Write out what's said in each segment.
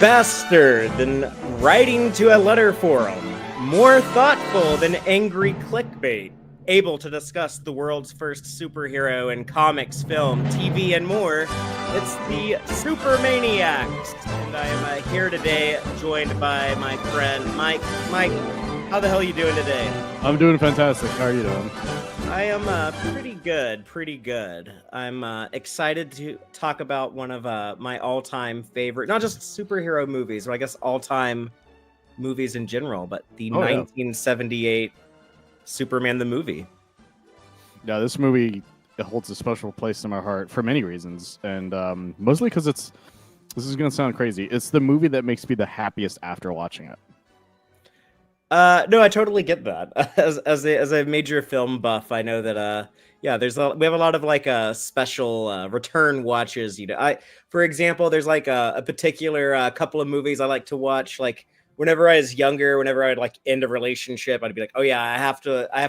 Faster than writing to a letter forum, more thoughtful than angry clickbait, able to discuss the world's first superhero in comics, film, TV, and more. It's the Supermaniacs, and I am here today, joined by my friend Mike. Mike, how the hell are you doing today? I'm doing fantastic. How are you doing? I am pretty good. I'm excited to talk about one of my all-time favorite, not just superhero movies, but I guess all-time movies in general, but the 1978 Superman the movie. Yeah, this movie holds a special place in my heart for many reasons, and mostly because this is going to sound crazy. It's the movie that makes me the happiest after watching it. No, I totally get that. As a major film buff, I know that we have a lot of like special return watches. For example, there's like a particular couple of movies I like to watch. Like whenever I was younger, whenever I'd like end a relationship, I'd be like, oh yeah, I have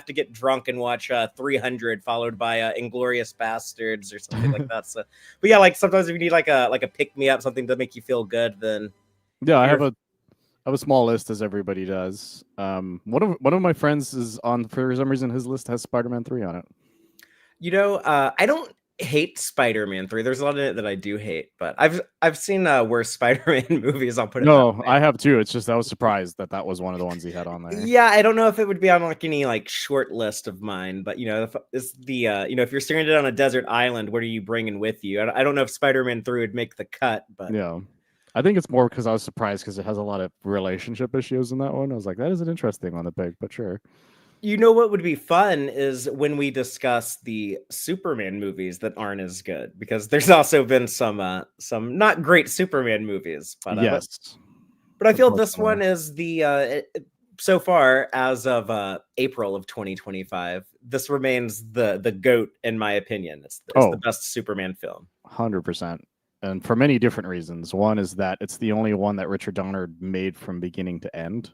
to get drunk and watch 300 followed by Inglorious Bastards or something like that. So, but yeah, like sometimes if you need like a pick me up, something to make you feel good, then yeah, I have a small list, as everybody does. One of my friends is on, for some reason, his list has Spider-Man 3 on it. I don't hate Spider-Man 3. There's a lot in it that I do hate, but I've seen worse Spider-Man movies. I'll put it. No, I have too. It's just I was surprised that was one of the ones he had on there. Yeah, I don't know if it would be on like any like short list of mine, but if if you're stranded on a desert island, what are you bringing with you? I don't know if Spider-Man 3 would make the cut, but yeah. I think it's more because I was surprised because it has a lot of relationship issues in that one. I was like, that is an interesting one to pick, but sure. You know what would be fun is when we discuss the Superman movies that aren't as good, because there's also been some not great Superman movies. But yes, but I feel this one is so far as of April of 2025. This remains the GOAT in my opinion. It's the best Superman film. 100%. And for many different reasons. One is that it's the only one that Richard Donner made from beginning to end.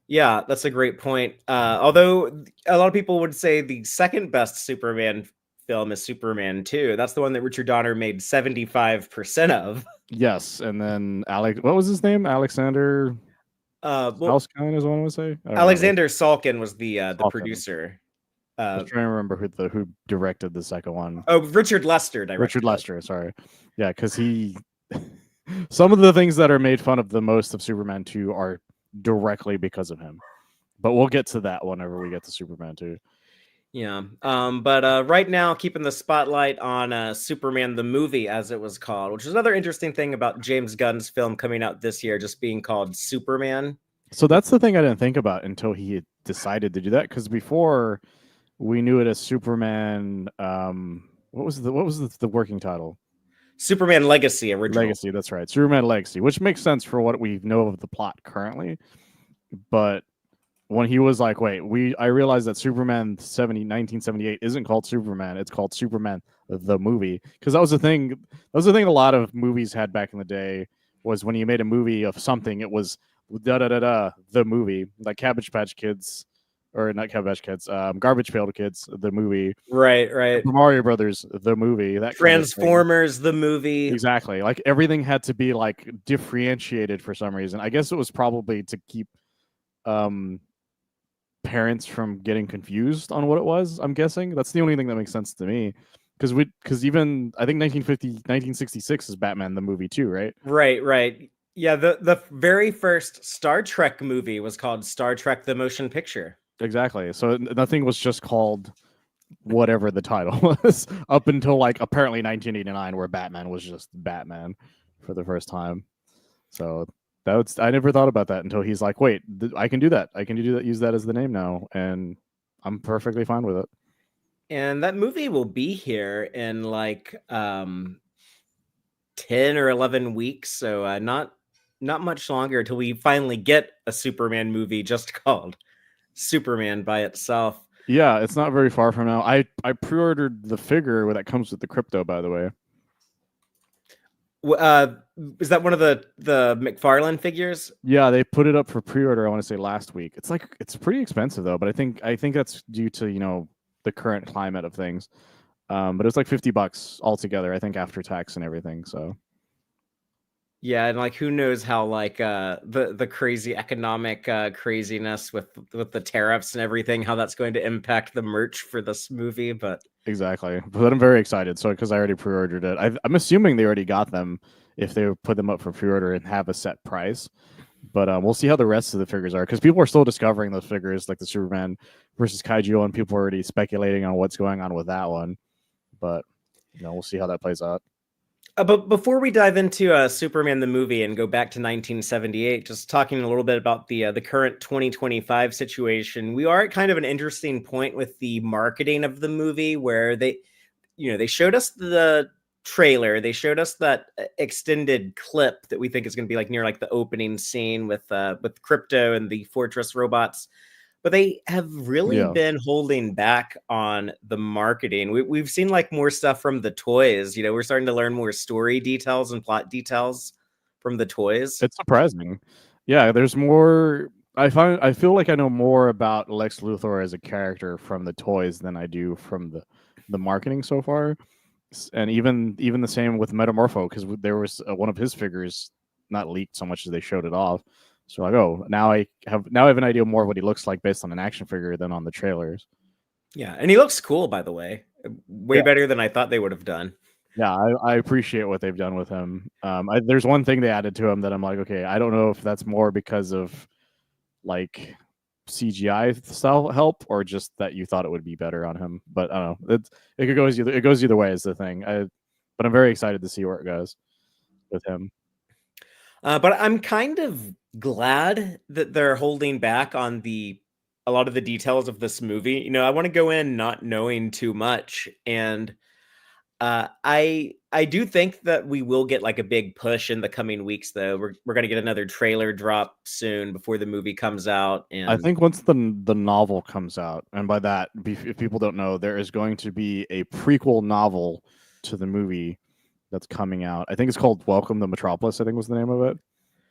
Yeah, that's a great point. Although a lot of people would say the second best Superman film is Superman 2. That's the one that Richard Donner made 75% of. Yes, and then what was his name? Alexander Salkind is what I would say. Alexander Salkind was the producer. I was trying to remember who directed the second one. Oh, Richard Lester directed. Richard Lester, sorry. Yeah, because some of the things that are made fun of the most of Superman 2 are directly because of him. But we'll get to that whenever we get to Superman 2. Yeah. But right now, keeping the spotlight on Superman the movie, as it was called, which is another interesting thing about James Gunn's film coming out this year, just being called Superman. So that's the thing I didn't think about until he had decided to do that. Because before we knew it as Superman. What was the working title? Superman Legacy original. Legacy, that's right. Superman Legacy, which makes sense for what we know of the plot currently. But when he was like, wait, I realized that Superman 1978 isn't called Superman, it's called Superman the movie. Because that was the thing a lot of movies had back in the day, was when you made a movie of something, it was the movie. Like Cabbage Patch Kids. Or not Cabbage Kids, Garbage Pail Kids, the movie. Right. Mario Brothers, the movie. That Transformers, the movie. Exactly. Like everything had to be like differentiated for some reason. I guess it was probably to keep parents from getting confused on what it was. I'm guessing that's the only thing that makes sense to me. Because even I think 1966 is Batman the movie too, right? Right. Yeah, the very first Star Trek movie was called Star Trek: The Motion Picture. Exactly. So nothing was just called whatever the title was up until like apparently 1989, where Batman was just Batman for the first time. So I never thought about that until he's like, wait, I can do that. I can do that. Use that as the name now, and I'm perfectly fine with it. And that movie will be here in like 10 or 11 weeks. So not much longer until we finally get a Superman movie just called Superman by itself. Yeah, it's not very far from now. I pre-ordered the figure that comes with the crypto, by the way. Is that one of the McFarlane figures? Yeah, they put it up for pre-order, I want to say last week. It's pretty expensive though, but I think that's due to the current climate of things. But it was like $50 altogether, I think, after tax and everything. So Yeah, and like who knows how like the crazy economic craziness with the tariffs and everything, how that's going to impact the merch for this movie, but Exactly. But I'm very excited. So because I already pre-ordered it, I'm assuming they already got them if they put them up for pre-order and have a set price. But we'll see how the rest of the figures are because people are still discovering those figures, like the Superman versus Kaiju one. People are already speculating on what's going on with that one. But we'll see how that plays out. But before we dive into Superman the movie and go back to 1978, just talking a little bit about the current 2025 situation, we are at kind of an interesting point with the marketing of the movie, where they showed us the trailer, they showed us that extended clip that we think is going to be like near like the opening scene with Crypto and the Fortress robots, but they have really Yeah, been holding back on the marketing. We've seen like more stuff from the toys. We're starting to learn more story details and plot details from the toys. it's surprising. Yeah, there's more. I feel like I know more about Lex Luthor as a character from the toys than I do from the marketing so far. And even the same with Metamorpho, because there was one of his figures not leaked so much as they showed it off. So like, oh, now I have an idea more of what he looks like based on an action figure than on the trailers. Yeah, and he looks cool, by the way. Way Yeah, better than I thought they would have done. yeah, I appreciate what they've done with him. There's one thing they added to him that I'm like, okay, I don't know if that's more because of like CGI style help or just that you thought it would be better on him. But I don't know. It goes either way is the thing. But I'm very excited to see where it goes with him. But I'm kind of glad that they're holding back on a lot of the details of this movie. I want to go in not knowing too much, and I do think that we will get like a big push in the coming weeks, though. We're gonna get another trailer drop soon before the movie comes out, I and think once the novel comes out, and by that, if people don't know, there is going to be a prequel novel to the movie that's coming out. I think it's called Welcome to Metropolis. I think was the name of it,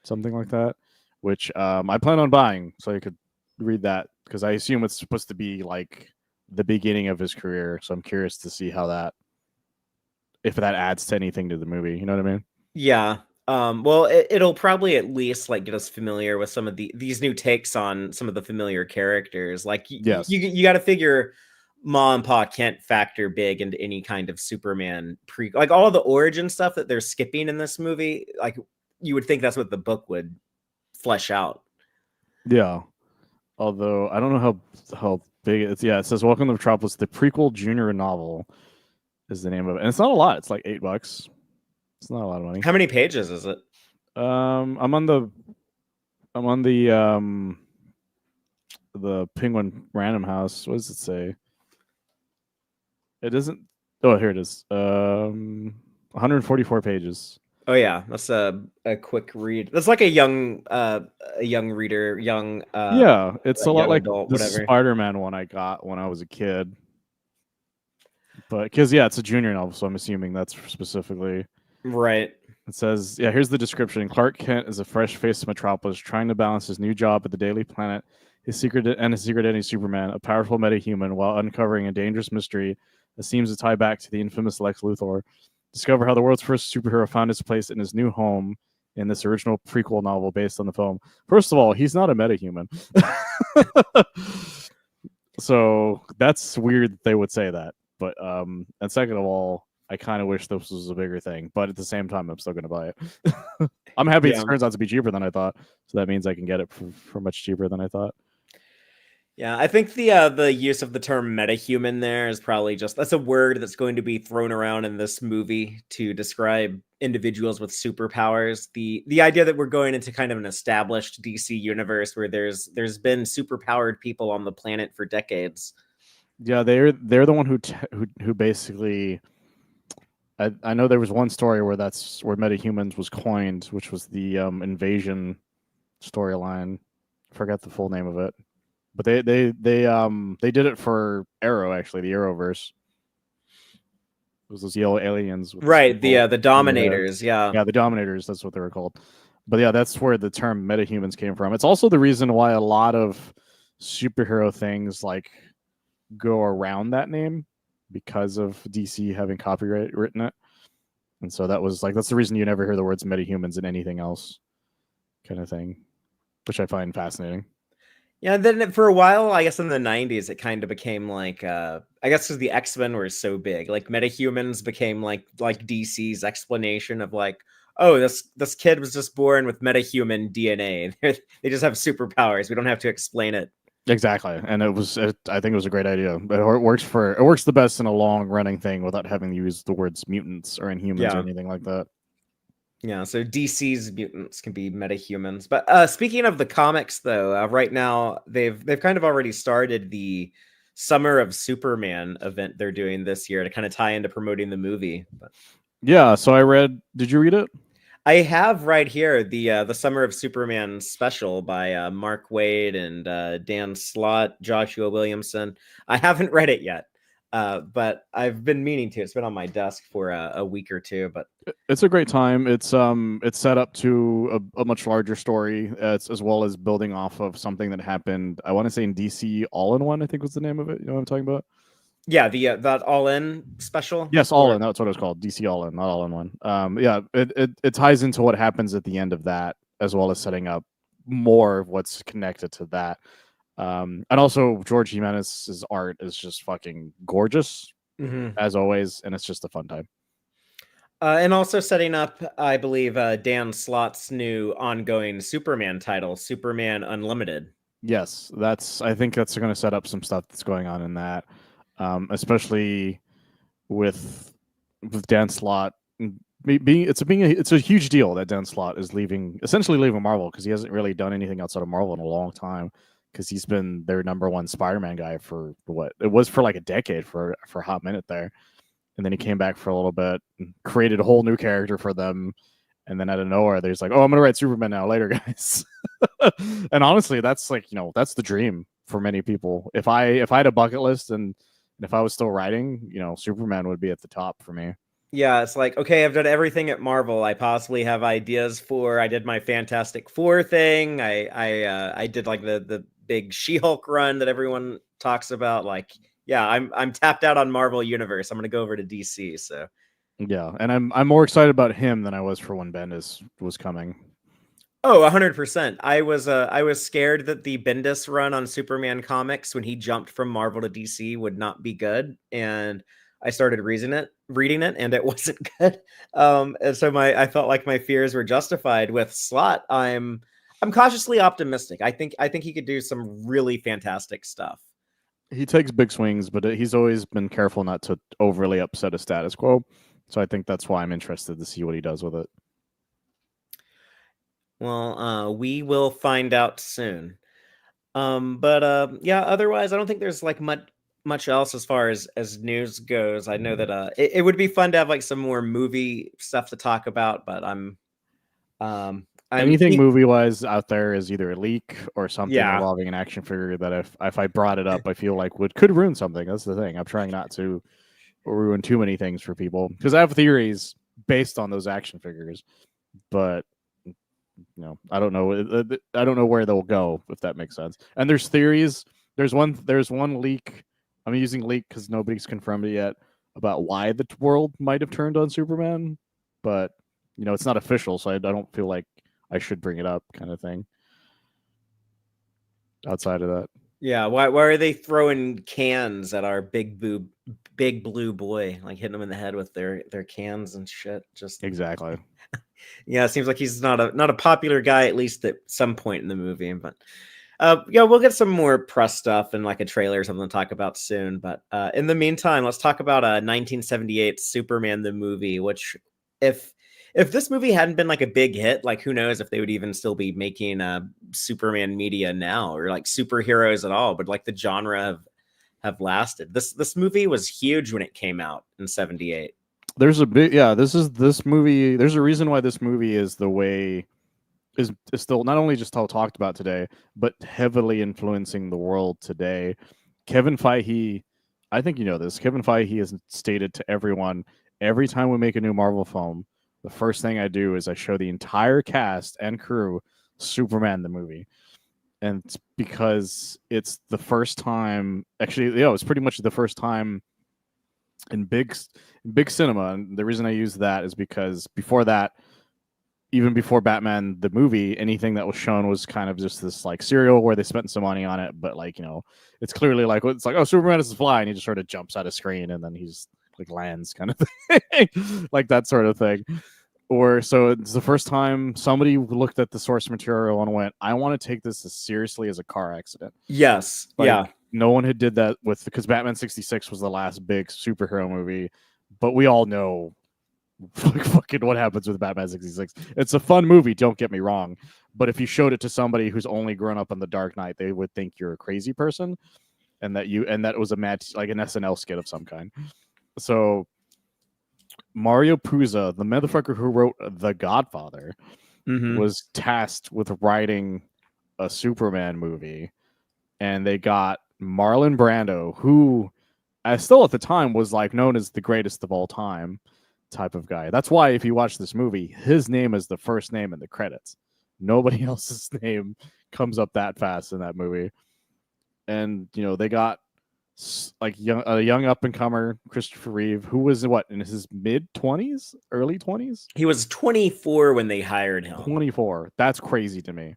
something like that. Which I plan on buying so I could read that because I assume it's supposed to be like the beginning of his career. So I'm curious to see how that if that adds to anything to the movie. You know what I mean? yeah. Well, it'll probably at least like get us familiar with some of these new takes on some of the familiar characters. Like Yes. you got to figure Ma and Pa can't factor big into any kind of Superman like all the origin stuff that they're skipping in this movie. Like you would think that's what the book would flesh out. Yeah. Although I don't know how big it's. Yeah, it says Welcome to Metropolis, the prequel junior novel is the name of it, and it's not a lot. It's like $8. It's not a lot of money. How many pages is it? I'm on the Penguin Random House. What does it say? It doesn't. Oh, here it is. 144 pages. Oh yeah, that's a quick read. That's like a young reader, Yeah, it's a lot young like adult, the whatever. Spider-Man one I got when I was a kid. But because it's a junior novel, so I'm assuming that's specifically. Right. It says, yeah, here's the description. Clark Kent is a fresh-faced Metropolis trying to balance his new job at the Daily Planet, his secret identity Superman, a powerful metahuman, while uncovering a dangerous mystery that seems to tie back to the infamous Lex Luthor. Discover how the world's first superhero found his place in his new home in this original prequel novel based on the film. First of all, he's not a metahuman. So that's weird that they would say that. But and second of all, I kind of wish this was a bigger thing, but at the same time, I'm still going to buy it. I'm happy Yeah. it turns out to be cheaper than I thought, so that means I can get it for much cheaper than I thought. Yeah, I think the use of the term metahuman there is probably that's a word that's going to be thrown around in this movie to describe individuals with superpowers. The idea that we're going into kind of an established DC universe where there's been superpowered people on the planet for decades. Yeah, they're the one who basically. I know there was one story where that's where metahumans was coined, which was the invasion storyline. Forget the full name of it, but they did it for Arrow actually, the Arrowverse. It was those yellow aliens with the Right, circle the on their head. Dominators, yeah. Yeah, the Dominators. That's what they were called. But yeah, that's where the term metahumans came from. It's also the reason why a lot of superhero things like go around that name because of DC having copyright written it. And so that was like that's the reason you never hear the words metahumans in anything else, kind of thing, which I find fascinating. Yeah, and then for a while, I guess in the 90s, it kind of became like I guess because the X-Men were so big, like metahumans became like DC's explanation of like, oh, this kid was just born with metahuman DNA. They just have superpowers. We don't have to explain it. Exactly, and I think it was a great idea. But it works the best in a long running thing without having to use the words mutants or inhumans or Yeah. anything like that. Yeah, so DC's mutants can be metahumans. But speaking of the comics, though, right now they've kind of already started the Summer of Superman event they're doing this year to kind of tie into promoting the movie. But Yeah, so I read. Did you read it? I have right here the Summer of Superman special by Mark Waid and Dan Slott, Joshua Williamson. I haven't read it yet, but I've been meaning to. It's been on my desk for a week or two, but. It's a great time. It's set up to a much larger story, as well as building off of something that happened. I want to say in DC All in One, I think was the name of it. You know what I'm talking about? Yeah, the that All In special. Yes, All Or In. That's what it was called. DC All In, not All in One. Yeah, it ties into what happens at the end of that, as well as setting up more of what's connected to that. And also George Jimenez's art is just fucking gorgeous Mhm. as always, and it's just a fun time. And also setting up, I believe, Dan Slott's new ongoing Superman title, Superman Unlimited. Yes, that's. I think that's going to set up some stuff that's going on in that, especially with Dan Slott being. It's a huge deal that Dan Slott is essentially leaving Marvel because he hasn't really done anything outside of Marvel in a long time. Because he's been their number one Spider-Man guy for what it was for like a decade for a hot minute there, and then he came back for a little bit, and created a whole new character for them, and then out of nowhere, there's like, oh, I'm gonna write Superman now later, guys. And honestly, that's like that's the dream for many people. If I had a bucket list and if I was still writing, Superman would be at the top for me. Yeah, it's like, okay, I've done everything at Marvel I possibly have ideas for. I did my Fantastic Four thing. I did like the big She-Hulk run that everyone talks about. Like, yeah, I'm tapped out on Marvel Universe. I'm gonna go over to DC. So Yeah, and I'm more excited about him than I was for when Bendis was coming. oh, 100%. I was scared that the Bendis run on Superman comics when he jumped from Marvel to DC would not be good, and I started reading it, and it wasn't good. And so I felt like my fears were justified with Slot. I'm cautiously optimistic. I think he could do some really fantastic stuff. He takes big swings, but he's always been careful not to overly upset a status quo. So I think that's why I'm interested to see what he does with it. Well, we will find out soon. But yeah, otherwise, I don't think there's like much else as far as news goes. I know that it would be fun to have like some more movie stuff to talk about, but I'm Anything movie wise out there is either a leak or something yeah. involving an action figure that if I brought it up, I feel like could ruin something. That's the thing. I'm trying not to ruin too many things for people because I have theories based on those action figures, but I don't know. I don't know where they'll go if that makes sense. And there's theories. There's one leak. I'm using leak because nobody's confirmed it yet about why the world might have turned on Superman, but it's not official, so I don't feel like I should bring it up, kind of thing. Outside of that, Yeah, why are they throwing cans at our big blue boy, like hitting him in the head with their cans and shit? Just exactly. yeah, it seems like he's not a popular guy, at least at some point in the movie. But yeah, we'll get some more press stuff and like a trailer or something to talk about soon. But in the meantime, let's talk about 1978 Superman the movie. Which, if this movie hadn't been like a big hit, like who knows if they would even still be making Superman media now or like superheroes at all. But like the genre have lasted. This movie was huge when it came out in '78. There's a big this movie. There's a reason why this movie is the way is still not only just how talked about today, but heavily influencing the world today. Kevin Feige, I think you know this. Kevin Feige has stated to everyone every time we make a new Marvel film, the first thing I do is I show the entire cast and crew Superman the movie. And it's because it's the first time, actually, it's pretty much the first time in big cinema. And the reason I use that is because before that, even before Batman the movie, anything that was shown was kind of just this like serial where they spent some money on it, but like, you know, it's clearly like it's like, oh, Superman is fly, and he just sort of jumps out of screen and then he's like lands kind of thing. Like that sort of thing. Or so it's the first time somebody looked at the source material and went, I want to take this as seriously as a car accident. Yes. Like Yeah. no one had did that with, because Batman 66 was the last big superhero movie, but we all know like fucking what happens with Batman 66. It's a fun movie, don't get me wrong, but if you showed it to somebody who's only grown up on the Dark Knight, they would think you're a crazy person, and that it was a match, like an SNL skit of some kind. So Mario Puzo, the motherfucker who wrote The Godfather, was tasked with writing a Superman movie, and they got Marlon Brando, who still at the time was like known as the greatest of all time type of guy. That's why if you watch this movie, his name is the first name in the credits. Nobody else's name comes up that fast in that movie. And you know, they got like a young up and comer Christopher Reeve, who was what, in his mid 20s, early 20s. He was 24 when they hired him. 24. That's crazy to me.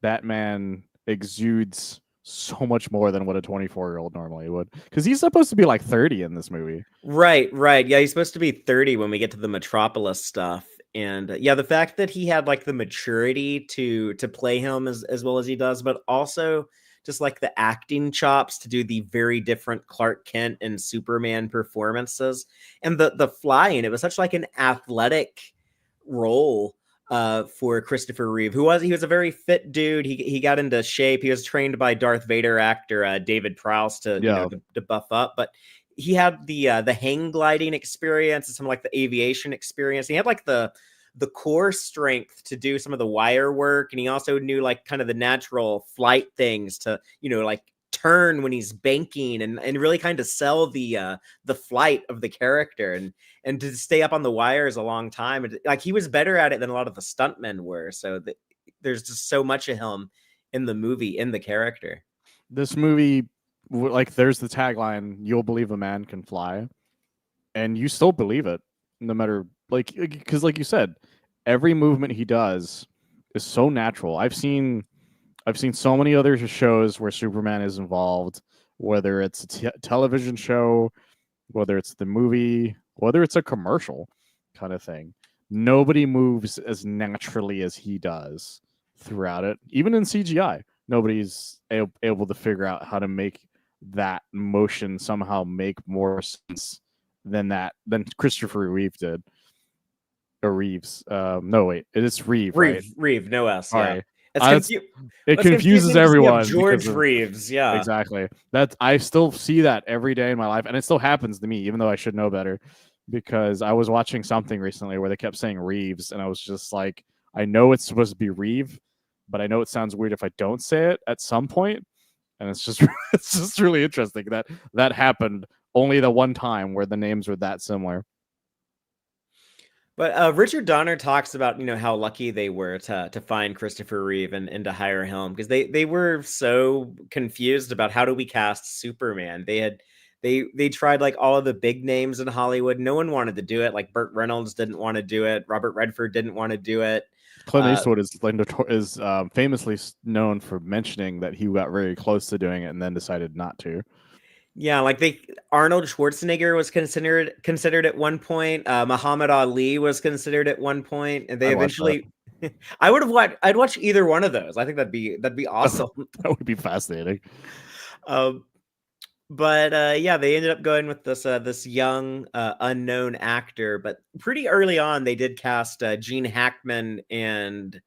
That man exudes so much more than what a 24-year-old normally would, because he's supposed to be like 30 in this movie. Right. Yeah, he's supposed to be 30 when we get to the Metropolis stuff. And yeah, the fact that he had like the maturity to play him as well as he does, but also just like the acting chops to do the very different Clark Kent and Superman performances, and the flying. It was such like an athletic role for Christopher Reeve, he was a very fit dude. He got into shape. He was trained by Darth Vader actor David Prowse to buff up, but he had the hang gliding experience and some like the aviation experience. He had like the core strength to do some of the wire work, and he also knew like kind of the natural flight things to, you know, like turn when he's banking and really kind of sell the flight of the character and to stay up on the wires a long time. And like he was better at it than a lot of the stuntmen were. So there's just so much of him in the movie, in the character. This movie, like, there's the tagline, "You'll believe a man can fly," and you still believe it, no matter, like, because like you said, every movement he does is so natural. I've seen so many other shows where Superman is involved, whether it's a television show, whether it's the movie, whether it's a commercial kind of thing. Nobody moves as naturally as he does throughout it. Even in CGI, nobody's able to figure out how to make that motion somehow make more sense than Christopher Reeve did. Or Reeves. No, wait, it's Reeve, right? Reeve, no S. Sorry. Yeah. It confuses everyone. George Reeves, yeah. Exactly. I still see that every day in my life, and it still happens to me, even though I should know better. Because I was watching something recently where they kept saying Reeves, and I was just like, I know it's supposed to be Reeve, but I know it sounds weird if I don't say it at some point. And it's just really interesting that happened only the one time where the names were that similar. But Richard Donner talks about, you know, how lucky they were to find Christopher Reeve and to hire him, because they were so confused about how do we cast Superman. They tried like all of the big names in Hollywood. No one wanted to do it. Like Burt Reynolds didn't want to do it. Robert Redford didn't want to do it. Clint Eastwood is famously known for mentioning that he got very close to doing it and then decided not to. Yeah, like Arnold Schwarzenegger was considered at one point. Muhammad Ali was considered at one point, and they eventually. I'd watch either one of those. I think that'd be awesome. That would be fascinating. But yeah, they ended up going with this young unknown actor. But pretty early on, they did cast Gene Hackman and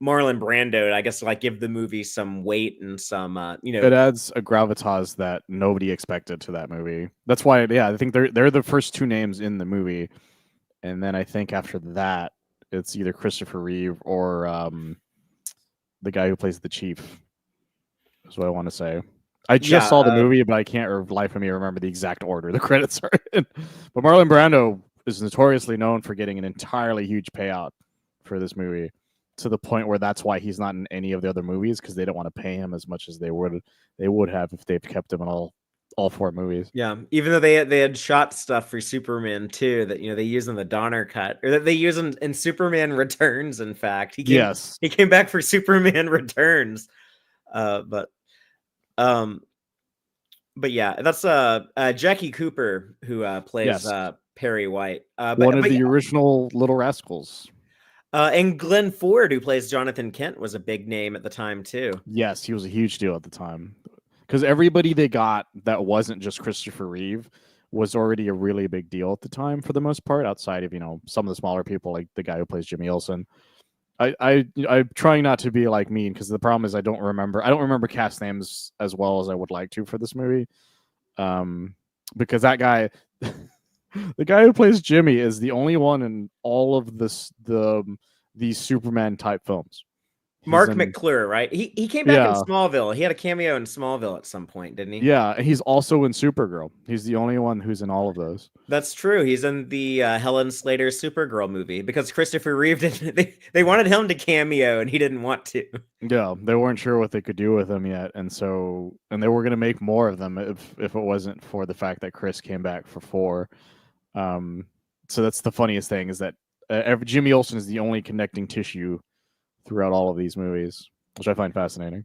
Marlon Brando, I guess, to like give the movie some weight and some, it adds a gravitas that nobody expected to that movie. That's why, yeah, I think they're the first two names in the movie, and then I think after that, it's either Christopher Reeve or the guy who plays the chief. Is what I want to say. I just saw the movie, but I can't for life of me remember the exact order the credits are in. But Marlon Brando is notoriously known for getting an entirely huge payout for this movie, to the point where that's why he's not in any of the other movies, because they don't want to pay him as much as they would have if they've kept him in all all 4 movies. Yeah, even though they had shot stuff for Superman too that they use in the Donner cut, or that they use in Superman Returns. In fact, Yes. he came back for Superman Returns. But um, but yeah, that's Jackie Cooper who plays Yes. Perry White. One of But the original Little Rascals. and Glenn Ford, who plays Jonathan Kent, was a big name at the time too. Yes, he was a huge deal at the time. Because everybody they got that wasn't just Christopher Reeve was already a really big deal at the time for the most part, outside of, some of the smaller people like the guy who plays Jimmy Olsen. I'm trying not to be like mean because the problem is I don't remember cast names as well as I would like to for this movie. Because that guy the guy who plays Jimmy is the only one in all of these Superman type films. Mark McClure, right? He came back in Yeah. Smallville. He had a cameo in Smallville at some point, didn't he? Yeah, he's also in Supergirl. He's the only one who's in all of those. That's true. He's in the Helen Slater Supergirl movie because Christopher Reeve didn't. They wanted him to cameo and he didn't want to. Yeah, they weren't sure what they could do with him yet, and they were going to make more of them if it wasn't for the fact that Chris came back for 4. So that's the funniest thing is that Jimmy Olsen is the only connecting tissue throughout all of these movies, which I find fascinating.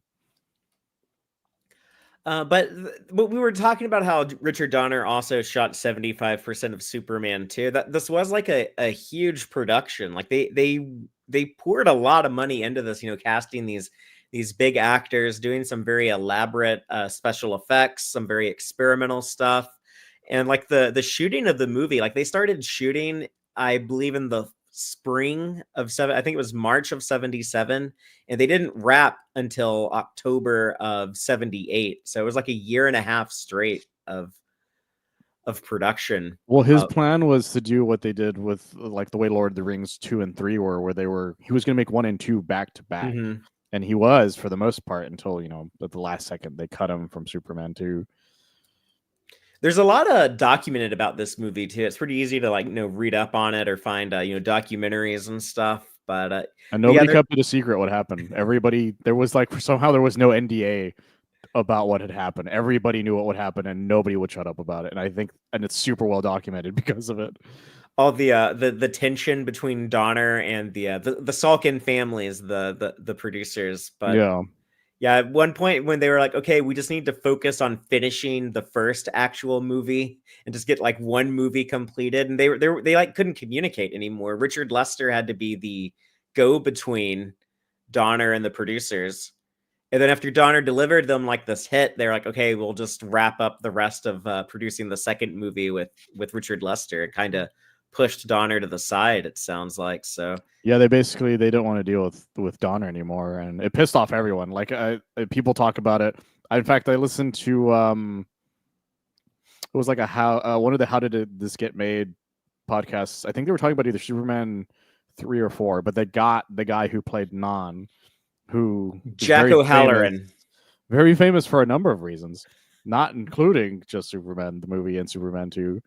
But we were talking about how Richard Donner also shot 75% of Superman 2. That this was like a huge production. Like they poured a lot of money into this, casting these big actors, doing some very elaborate special effects, some very experimental stuff. And like the shooting of the movie, like they started shooting, I believe, in the spring of I think it was March of 77, and they didn't wrap until October of 78. So it was like a year and a half straight of production. Well, his plan was to do what they did with like the way Lord of the Rings 2 and 3 were, he was going to make 1 and 2 back to back. Mm-hmm. And he was for the most part until, at the last second they cut him from Superman 2. There's a lot of documented about this movie too. It's pretty easy to read up on it or find documentaries and stuff. But and nobody kept it a secret what happened. Everybody there was somehow there was no NDA about what had happened. Everybody knew what would happen, and nobody would shut up about it. And it's super well documented because of it. All the tension between Donner and the Salkin families, the producers, but yeah, at one point when they were like, okay, we just need to focus on finishing the first actual movie and just get like one movie completed. And they couldn't communicate anymore. Richard Lester had to be the go-between Donner and the producers. And then after Donner delivered them like this hit, they're like, okay, we'll just wrap up the rest of producing the second movie with Richard Lester. It kind of pushed Donner to the side, it sounds like. So yeah, they don't want to deal with Donner anymore, and it pissed off everyone. Like people talk about it. In fact, I listened to it was like one of the How Did This Get Made podcasts. I think they were talking about either Superman 3 or 4, but they got the guy who played Non, who Jack O'Halloran, very famous for a number of reasons, not including just Superman the movie and Superman 2.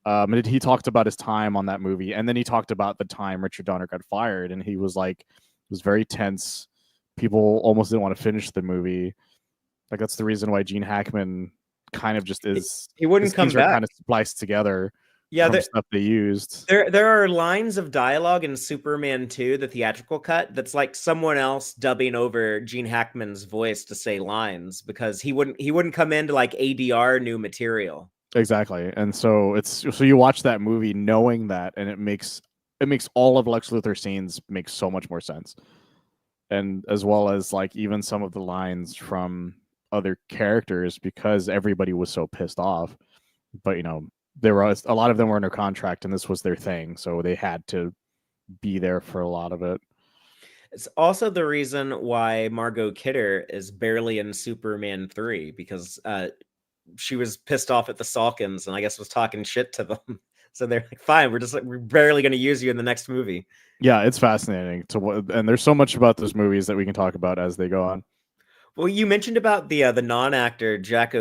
And he talked about his time on that movie, and then he talked about the time Richard Donner got fired, and he was like, it was very tense. People almost didn't want to finish the movie. Like that's the reason why Gene Hackman kind of just is. He wouldn't come back. Kind of spliced together. Yeah, from stuff they used. There are lines of dialogue in Superman 2, the theatrical cut, that's like someone else dubbing over Gene Hackman's voice to say lines because he wouldn't come into like ADR new material. Exactly. And so you watch that movie knowing that, and it makes all of Lex Luthor scenes make so much more sense. And as well as like even some of the lines from other characters, because everybody was so pissed off. But there was a lot of them were under contract, and this was their thing, so they had to be there for a lot of it. It's also the reason why Margot Kidder is barely in Superman 3 because she was pissed off at the Salkins and I guess was talking shit to them. So they're like, fine, we're barely going to use you in the next movie. Yeah, it's fascinating and there's so much about those movies that we can talk about as they go on. Well, you mentioned about the non-actor Jack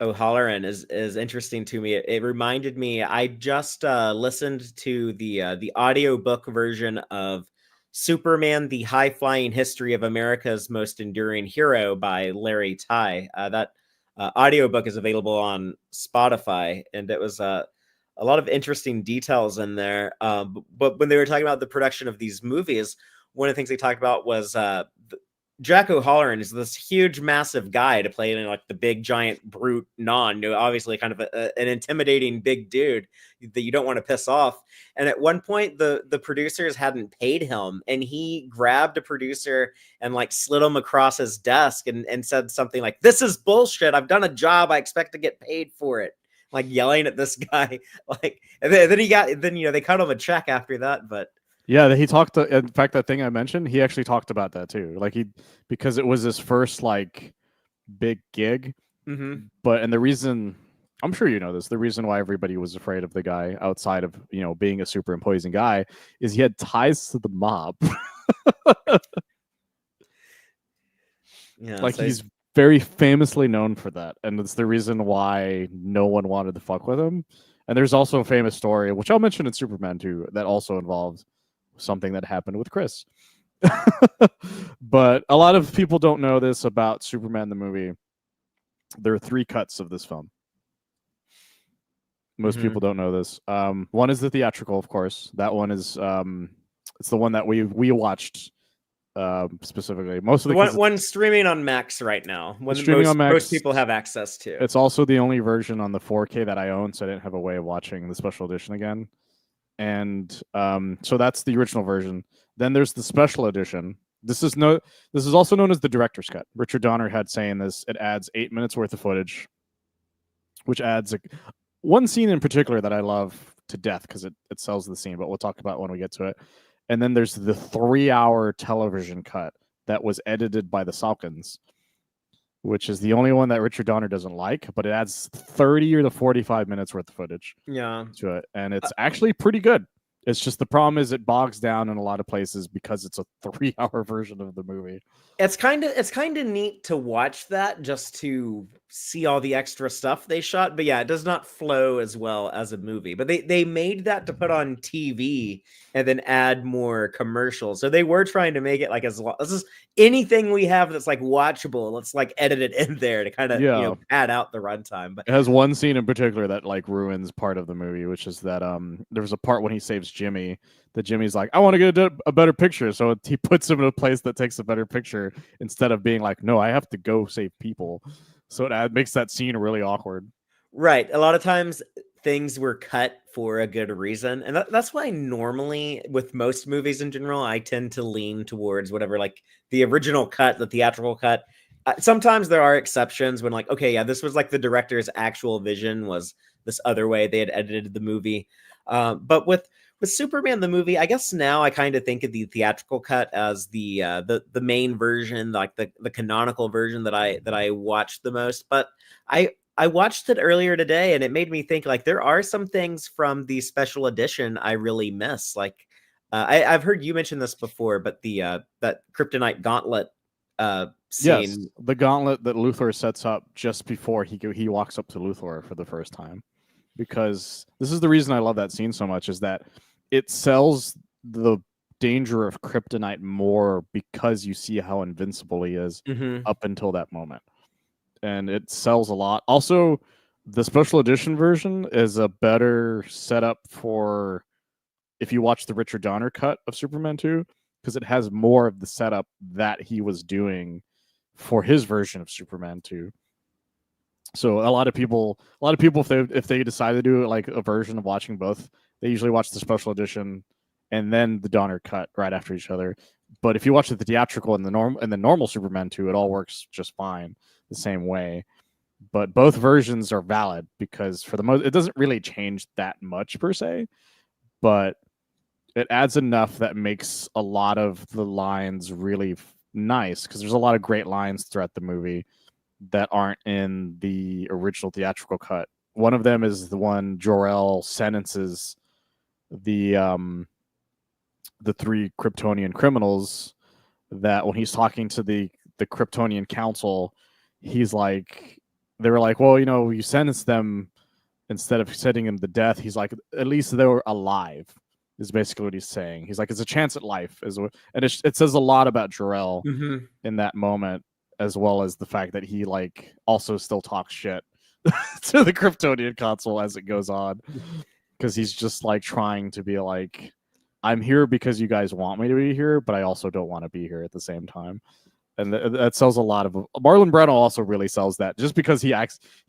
O'Halloran is interesting to me. It reminded me, I just listened to the audiobook version of Superman: The High-Flying History of America's Most Enduring Hero by Larry Ty. That audiobook is available on Spotify, and it was a lot of interesting details in there. But when they were talking about the production of these movies, one of the things they talked about was Jack O'Halloran is this huge, massive guy to play in like the big, giant, brute non. Obviously, kind of an intimidating big dude that you don't want to piss off. And at one point, the producers hadn't paid him, and he grabbed a producer and like slid him across his desk and said something like, "This is bullshit. I've done a job. I expect to get paid for it." Like yelling at this guy, like, and then they cut him a check after that, but. Yeah, he talked. In fact, that thing I mentioned, he actually talked about that too. Like because it was his first like big gig. Mm-hmm. But and the reason, I'm sure you know this, the reason why everybody was afraid of the guy outside of being a super imposing guy is he had ties to the mob. Yeah, like so he's very famously known for that, and it's the reason why no one wanted to fuck with him. And there's also a famous story, which I'll mention in Superman 2, that also involves something that happened with Chris. But a lot of people don't know this about Superman the movie. There are 3 cuts of this film. Most people don't know this. One is the theatrical, of course. That one is it's the one that we watched specifically. Most of the one streaming on Max right now. One streaming on Max. Most people have access to. It's also the only version on the 4K that I own, so I didn't have a way of watching the special edition again. And so that's the original version. Then there's the special edition. This is also known as the director's cut. Richard Donner had saying this. It adds 8 minutes worth of footage, which adds one scene in particular that I love to death because it sells the scene, but we'll talk about when we get to it. And then there's the 3-hour television cut that was edited by the Salkins, which is the only one that Richard Donner doesn't like, but it adds 30 or 45 minutes worth of footage to it. And it's actually pretty good. It's just the problem is it bogs down in a lot of places because it's a 3-hour version of the movie. It's kind of neat to watch that just to see all the extra stuff they shot. But yeah, it does not flow as well as a movie. But they made that to put on TV and then add more commercials. So they were trying to make it like as long this is anything we have that's like watchable. Let's like edit it in there to kind of pad out the runtime. But it has one scene in particular that like ruins part of the movie, which is that there was a part when he saves Jimmy. That Jimmy's like, I want to get a better picture. So he puts him in a place that takes a better picture instead of being like, no, I have to go save people. So it makes that scene really awkward. Right. A lot of times things were cut for a good reason. And that's why normally with most movies in general, I tend to lean towards whatever, like the original cut, the theatrical cut. Sometimes there are exceptions when like, okay, yeah, this was like the director's actual vision was this other way they had edited the movie. But with Superman the movie, I guess now I kind of think of the theatrical cut as the main version, like the canonical version that I watched the most. But I watched it earlier today, and it made me think like there are some things from the special edition I really miss. Like I've heard you mention this before, but the that Kryptonite gauntlet scene. Yes, the gauntlet that Luthor sets up just before he walks up to Luthor for the first time. Because this is the reason I love that scene so much is that it sells the danger of kryptonite more because you see how invincible he is up until that moment. And it sells a lot. Also, the special edition version is a better setup for if you watch the Richard Donner cut of Superman 2, because it has more of the setup that he was doing for his version of Superman 2. So a lot of people, if they decide to do like a version of watching both, they usually watch the special edition and then the Donner cut right after each other. But if you watch the theatrical and the normal Superman 2, it all works just fine the same way. But both versions are valid because for the most, it doesn't really change that much per se, but it adds enough that makes a lot of the lines really nice because there's a lot of great lines throughout the movie that aren't in the original theatrical cut. One of them is the one Jor-El sentences the 3 Kryptonian criminals that when he's talking to the Kryptonian council, he's like, they were like, well, you sentenced them instead of sending them to death. He's like, at least they were alive, is basically what he's saying. He's like, it's a chance at life. And it says a lot about Jor-El in that moment. as well as the fact that he like also still talks shit to the Kryptonian council as it goes on, because he's just like trying to be like, I'm here because you guys want me to be here, but I also don't want to be here at the same time. And that sells a lot of. Marlon Brando also really sells that, just because he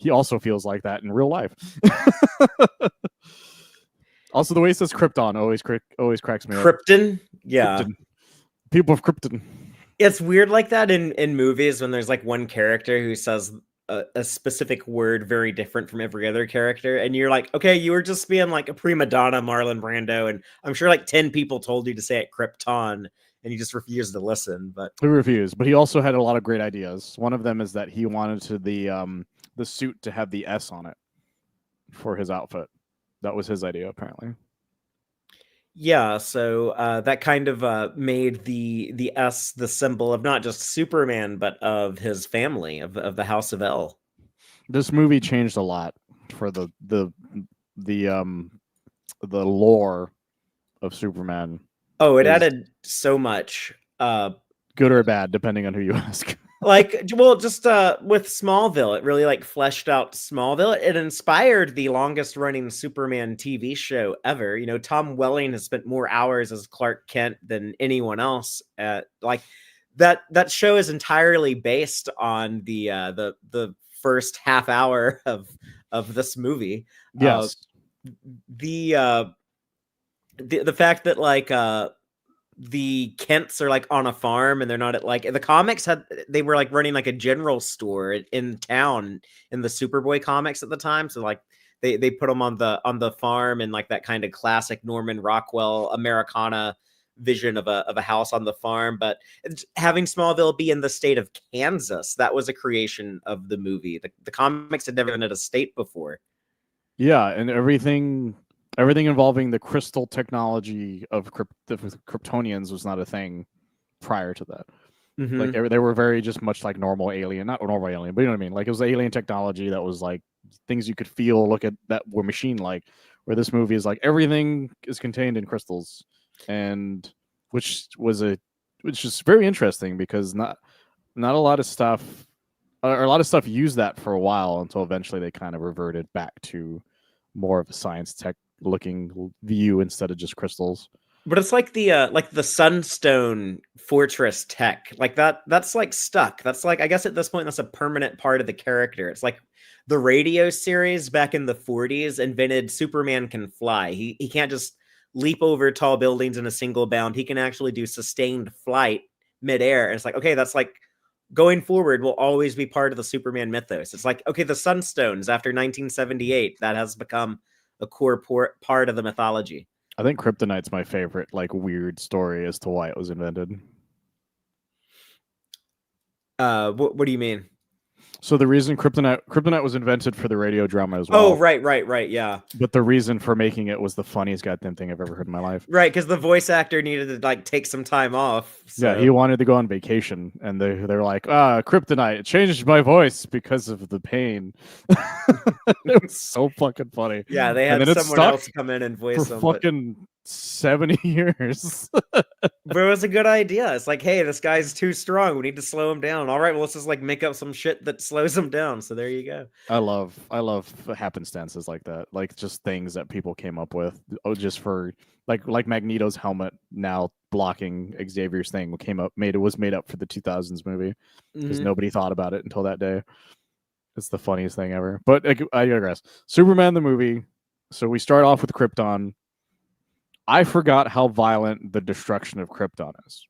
also feels like that in real life. Also, the way he says Krypton always cracks me up. Krypton, yeah. Krypton. People of Krypton. It's weird like that in movies when there's like one character who says a specific word very different from every other character, and you're like, okay, you were just being like a prima donna, Marlon Brando, and I'm sure like 10 people told you to say it Krypton, and you just refused to listen. But he refused, but he also had a lot of great ideas. One of them is that he wanted the suit to have the S on it for his outfit. That was his idea, apparently. yeah, so that kind of made the S the symbol of not just Superman, but of his family, of the House of L. This movie changed a lot for the lore of Superman. Oh, it added so much. Good or bad, depending on who you ask. Like, well, just with Smallville, it really like fleshed out Smallville. It inspired the longest running Superman TV show ever. You know, Tom Welling has spent more hours as Clark Kent than anyone else. Like that show is entirely based on the first half hour of this movie. Yes. The fact that like the Kents are like on a farm and they're not at like the comics they were like running like a general store in town in the Superboy comics at the time. So like they put them on the farm and like that kind of classic Norman Rockwell Americana vision of a house on the farm. But having Smallville be in the state of Kansas, that was a creation of the movie. The comics had never been at a state before. Yeah, and everything involving the crystal technology of the Kryptonians was not a thing prior to that. Mm-hmm. Like they were very just much like normal alien, not normal alien, but you know what I mean? Like it was alien technology that was like things you could feel, look at, that were machine like. Where this movie is like everything is contained in crystals, and which is very interesting because not a lot of stuff, or a lot of stuff used that for a while until eventually they kind of reverted back to more of a science tech looking view instead of just crystals. But it's like the Sunstone Fortress tech. Like that's like stuck. That's like, I guess at this point that's a permanent part of the character. It's like the radio series back in the 40s invented Superman can fly. He can't just leap over tall buildings in a single bound. He can actually do sustained flight midair. And it's like, okay, that's like going forward will always be part of the Superman mythos. It's like, okay, the Sunstones after 1978, that has become a core part of the mythology. I think Kryptonite's my favorite, like, weird story as to why it was invented. What do you mean? So the reason Kryptonite was invented for the radio drama as well. Oh, right, yeah. But the reason for making it was the funniest goddamn thing I've ever heard in my life. Right, because the voice actor needed to like take some time off. So. Yeah, he wanted to go on vacation, and they're like, Kryptonite, it changed my voice because of the pain. It was so fucking funny. Yeah, they had someone else come in and voice for him. Fucking 70 years. But it was a good idea. It's like, hey, this guy's too strong. We need to slow him down. All right, well, let's just like make up some shit that slows him down. So there you go. I love happenstances like that, like just things that people came up with. Oh, just for like Magneto's helmet now blocking Xavier's thing was made up for the 2000s movie because nobody thought about it until that day. It's the funniest thing ever. But I digress. Superman the movie. So we start off with Krypton. I forgot how violent the destruction of Krypton is.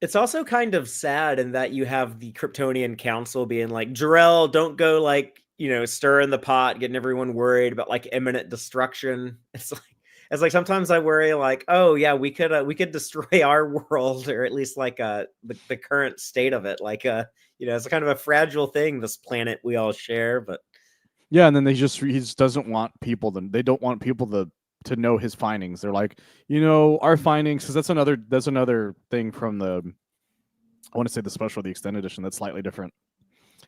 It's also kind of sad in that you have the Kryptonian Council being like, Jor-El, don't go like, stirring the pot, getting everyone worried about like imminent destruction. It's like sometimes I worry like, oh yeah, we could destroy our world, or at least like the current state of it. Like it's kind of a fragile thing, this planet we all share. But yeah, and then he just doesn't want people they don't want people to know his findings. They're like, our findings, because that's another thing from I want to say the special, the extended edition, that's slightly different.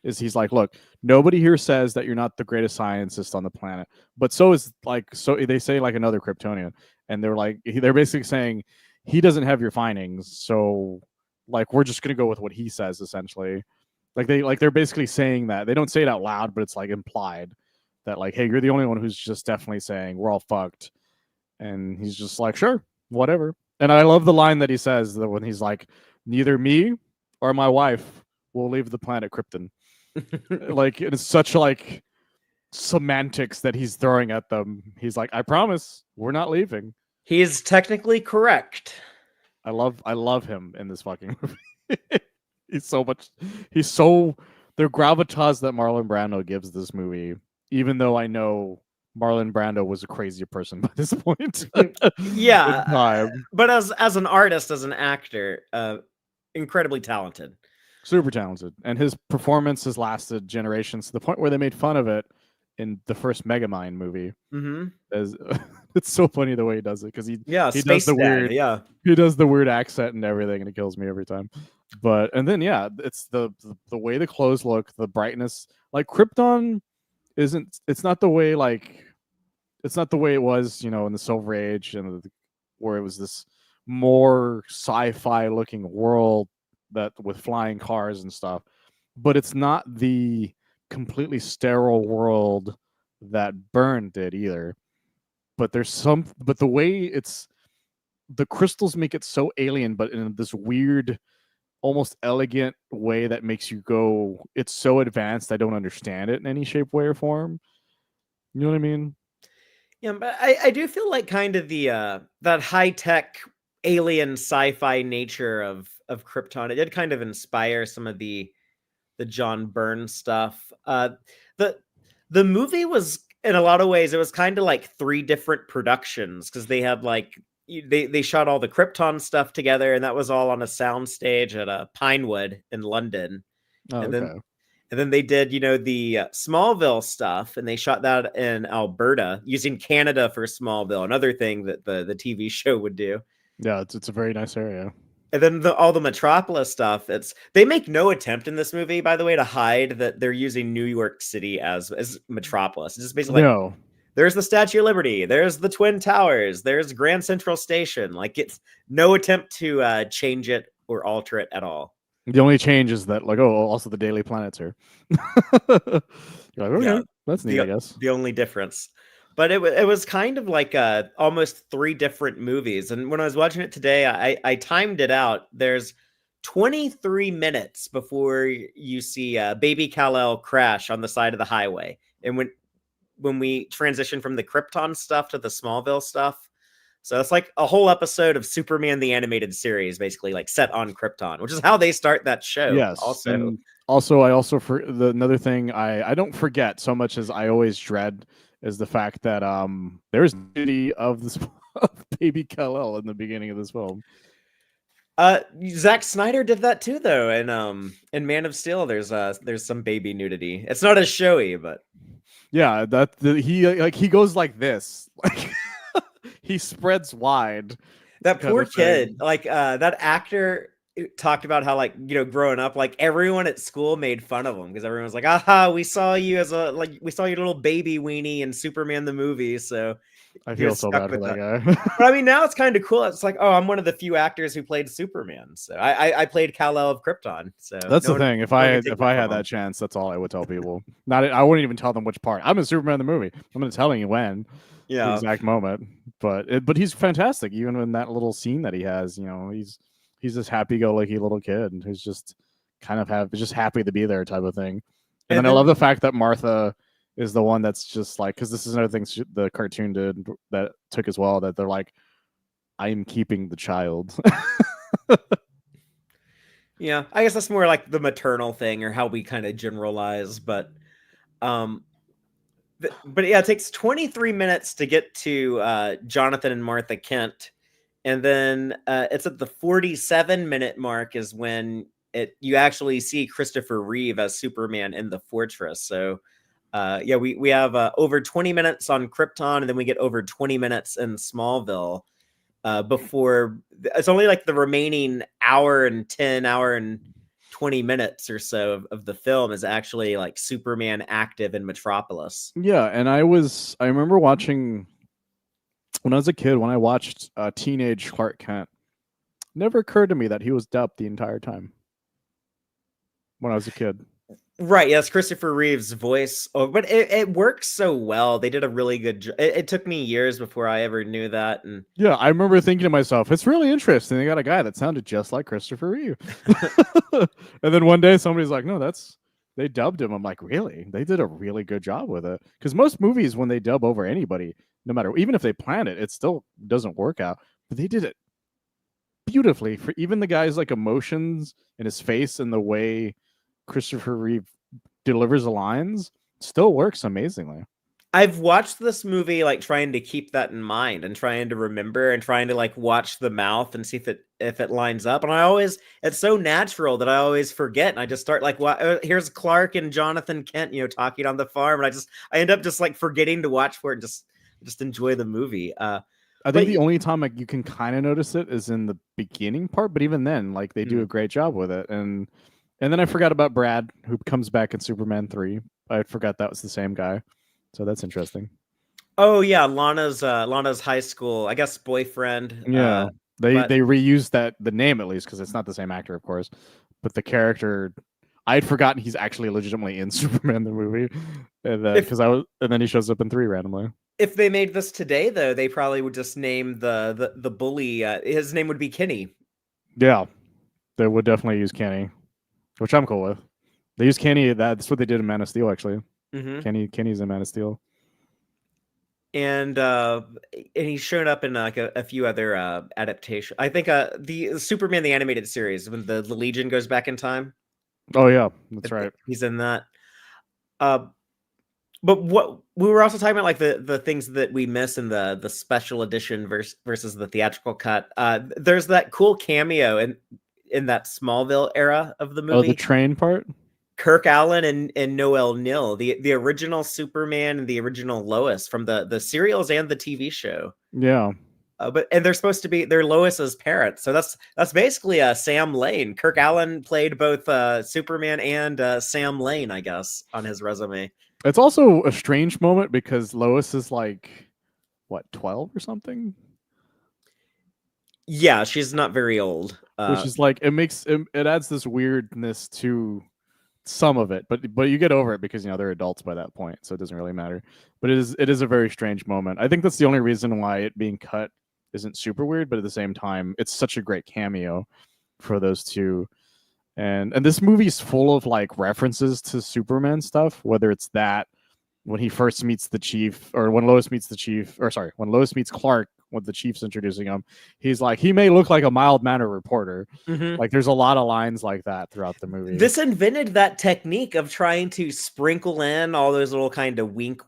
Is he's like, look, nobody here says that you're not the greatest scientist on the planet, but so they say like another Kryptonian, and they're basically saying he doesn't have your findings, so like we're just gonna go with what he says essentially. They're basically saying that. They don't say it out loud, but it's like implied that like, hey, you're the only one who's just definitely saying we're all fucked. And he's just like, sure, whatever. And I love the line that he says that when he's like, neither me or my wife will leave the planet Krypton. Like it's such like semantics that he's throwing at them. He's like, I promise, we're not leaving. He's technically correct. I love him in this fucking movie. He's so much. He's so the gravitas that Marlon Brando gives this movie. Even though I know Marlon Brando was a crazier person by this point. Yeah, but as an artist, as an actor, incredibly talented. Super talented, and his performance has lasted generations to the point where they made fun of it in the first Megamind movie. Mm-hmm. It's so funny the way he does it because he does the weird he does the weird accent and everything, and it kills me every time. And then it's the way the clothes look, the brightness. Like Krypton it's not the way it was, in the Silver Age and where it was this more sci-fi looking world that with flying cars and stuff, but it's not the completely sterile world that Byrne did either. But the way the crystals make it so alien, but in this weird, almost elegant way that makes you go, it's so advanced, I don't understand it in any shape, way, or form. You know what I mean? Yeah, but I do feel like kind of the that high tech alien sci-fi nature of Krypton. It did kind of inspire some of the John Byrne stuff. The movie was in a lot of ways it was kind of like 3 different productions because they had like they shot all the Krypton stuff together, and that was all on a soundstage at Pinewood in London. Oh, and okay. then they did, the Smallville stuff, and they shot that in Alberta using Canada for Smallville, another thing that the TV show would do. Yeah, it's a very nice area. And then all the Metropolis stuff, they make no attempt in this movie, by the way, to hide that they're using New York City as Metropolis. It's just basically like, there's the Statue of Liberty, there's the Twin Towers, there's Grand Central Station. Like, it's no attempt to change it or alter it at all. The only change is that, like, also the Daily Planet's here. You're like, okay, yeah, that's neat, I guess. The only difference. But it was kind of like almost 3 different movies. And when I was watching it today, I timed it out. There's 23 minutes before you see baby Kal-El crash on the side of the highway. And when we transition from the Krypton stuff to the Smallville stuff, so it's like a whole episode of Superman the Animated Series, basically, like set on Krypton, which is how they start that show. Yes. Another thing I don't forget so much as I always dread is the fact that there's nudity of this of baby Kal-El in the beginning of this film. Zack Snyder did that too, though, and in Man of Steel, there's some baby nudity. It's not as showy, but yeah, he goes like this, like he spreads wide. That poor kid, like that actor talked about how, like, growing up, like everyone at school made fun of him because everyone was like, aha, we saw you we saw your little baby weenie in Superman the movie. So I feel so bad for that guy. But I mean, now it's kind of cool. It's like, oh, I'm one of the few actors who played Superman. So I played Kal-El of Krypton. So that's the thing. If I had that chance, that's all I would tell people. I wouldn't even tell them which part. I'm in Superman the movie. I'm going to tell you when. Yeah. The exact moment. But he's fantastic. Even in that little scene that he has, he's this happy-go-lucky little kid who's just kind of just happy to be there type of thing. And then I love the fact that Martha is the one that's just like, because this is another thing the cartoon did that took as well, that they're like, I am keeping the child. Yeah, I guess that's more like the maternal thing or how we kind of generalize, but yeah, it takes 23 minutes to get to Jonathan and Martha Kent. And then it's at the 47-minute mark is when you actually see Christopher Reeve as Superman in the fortress. So we have over 20 minutes on Krypton, and then we get over 20 minutes in Smallville before it's only like the remaining hour and 20 minutes or so of the film is actually like Superman active in Metropolis. Yeah, and I remember watching when I was a kid, when I watched Teenage Clark Kent, Never occurred to me that he was dubbed the entire time when I was a kid. Right, yes, Christopher Reeve's voice. Oh, but it works so well. They did a really good job. It took me years before I ever knew that. And Yeah, I remember thinking to myself, it's really interesting. They got a guy that sounded just like Christopher Reeve. And then one day somebody's like, no, they dubbed him. I'm like, really? They did a really good job with it. Because most movies, when they dub over anybody, no matter, even if they plan it, it still doesn't work out. But they did it beautifully for even the guy's like emotions and his face and the way Christopher Reeve delivers the lines still works amazingly. I've watched this movie like trying to keep that in mind and trying to remember and trying to like watch the mouth and see if it lines up. And I always it's so natural that I always forget. And I just start like, here's Clark and Jonathan Kent, talking on the farm, and I end up just like forgetting to watch for it and just enjoy the movie. I But think the only time like you can kind of notice it is in the beginning part, but even then, like they do a great job with it. And then I forgot about Brad, who comes back in Superman 3. I forgot that was the same guy. So that's interesting. Oh yeah, Lana's high school, I guess, boyfriend. Yeah. But They reused the name at least because it's not the same actor, of course. But the character, I'd forgotten he's actually legitimately in Superman the movie, and then he shows up in 3 randomly. if they made this today, though, they probably would just name the bully. His name would be Kenny. Yeah, they would definitely use Kenny, which I'm cool with. They use Kenny. That's what they did in Man of Steel, actually. Mm-hmm. Kenny's in Man of Steel. And he's shown up in like a few other adaptations. I think the Superman the animated series when the Legion goes back in time. Oh yeah, that's right. He's in that. Uh, but what we were also talking about, like the things that we miss in the special edition versus the theatrical cut. There's that cool cameo in that Smallville era of the Oh, the movie. train part. Kirk Allen and Noel Neill, the original Superman and the original Lois from the serials and the TV show. Yeah. And they're Lois's parents, so that's basically Sam Lane. Kirk Allen played both Superman and Sam Lane, I guess, on his resume. It's also a strange moment because Lois is like, what, 12 or something? Yeah, she's not very old. Which is like it adds this weirdness to some of it, but you get over it because they're adults by that point, so it doesn't really matter. But it is a very strange moment. I think that's the only reason why it being cut isn't super weird, but at the same time, it's such a great cameo for those two. And this movie's full of like references to Superman stuff, whether it's that when he first meets the chief, or when Lois meets the chief, or sorry, when Lois meets Clark, when the chief's introducing him, he's like, he may look like a mild-mannered reporter. Mm-hmm. Like, there's a lot of lines like that throughout the movie. This invented that technique of trying to sprinkle in all those little kind of wink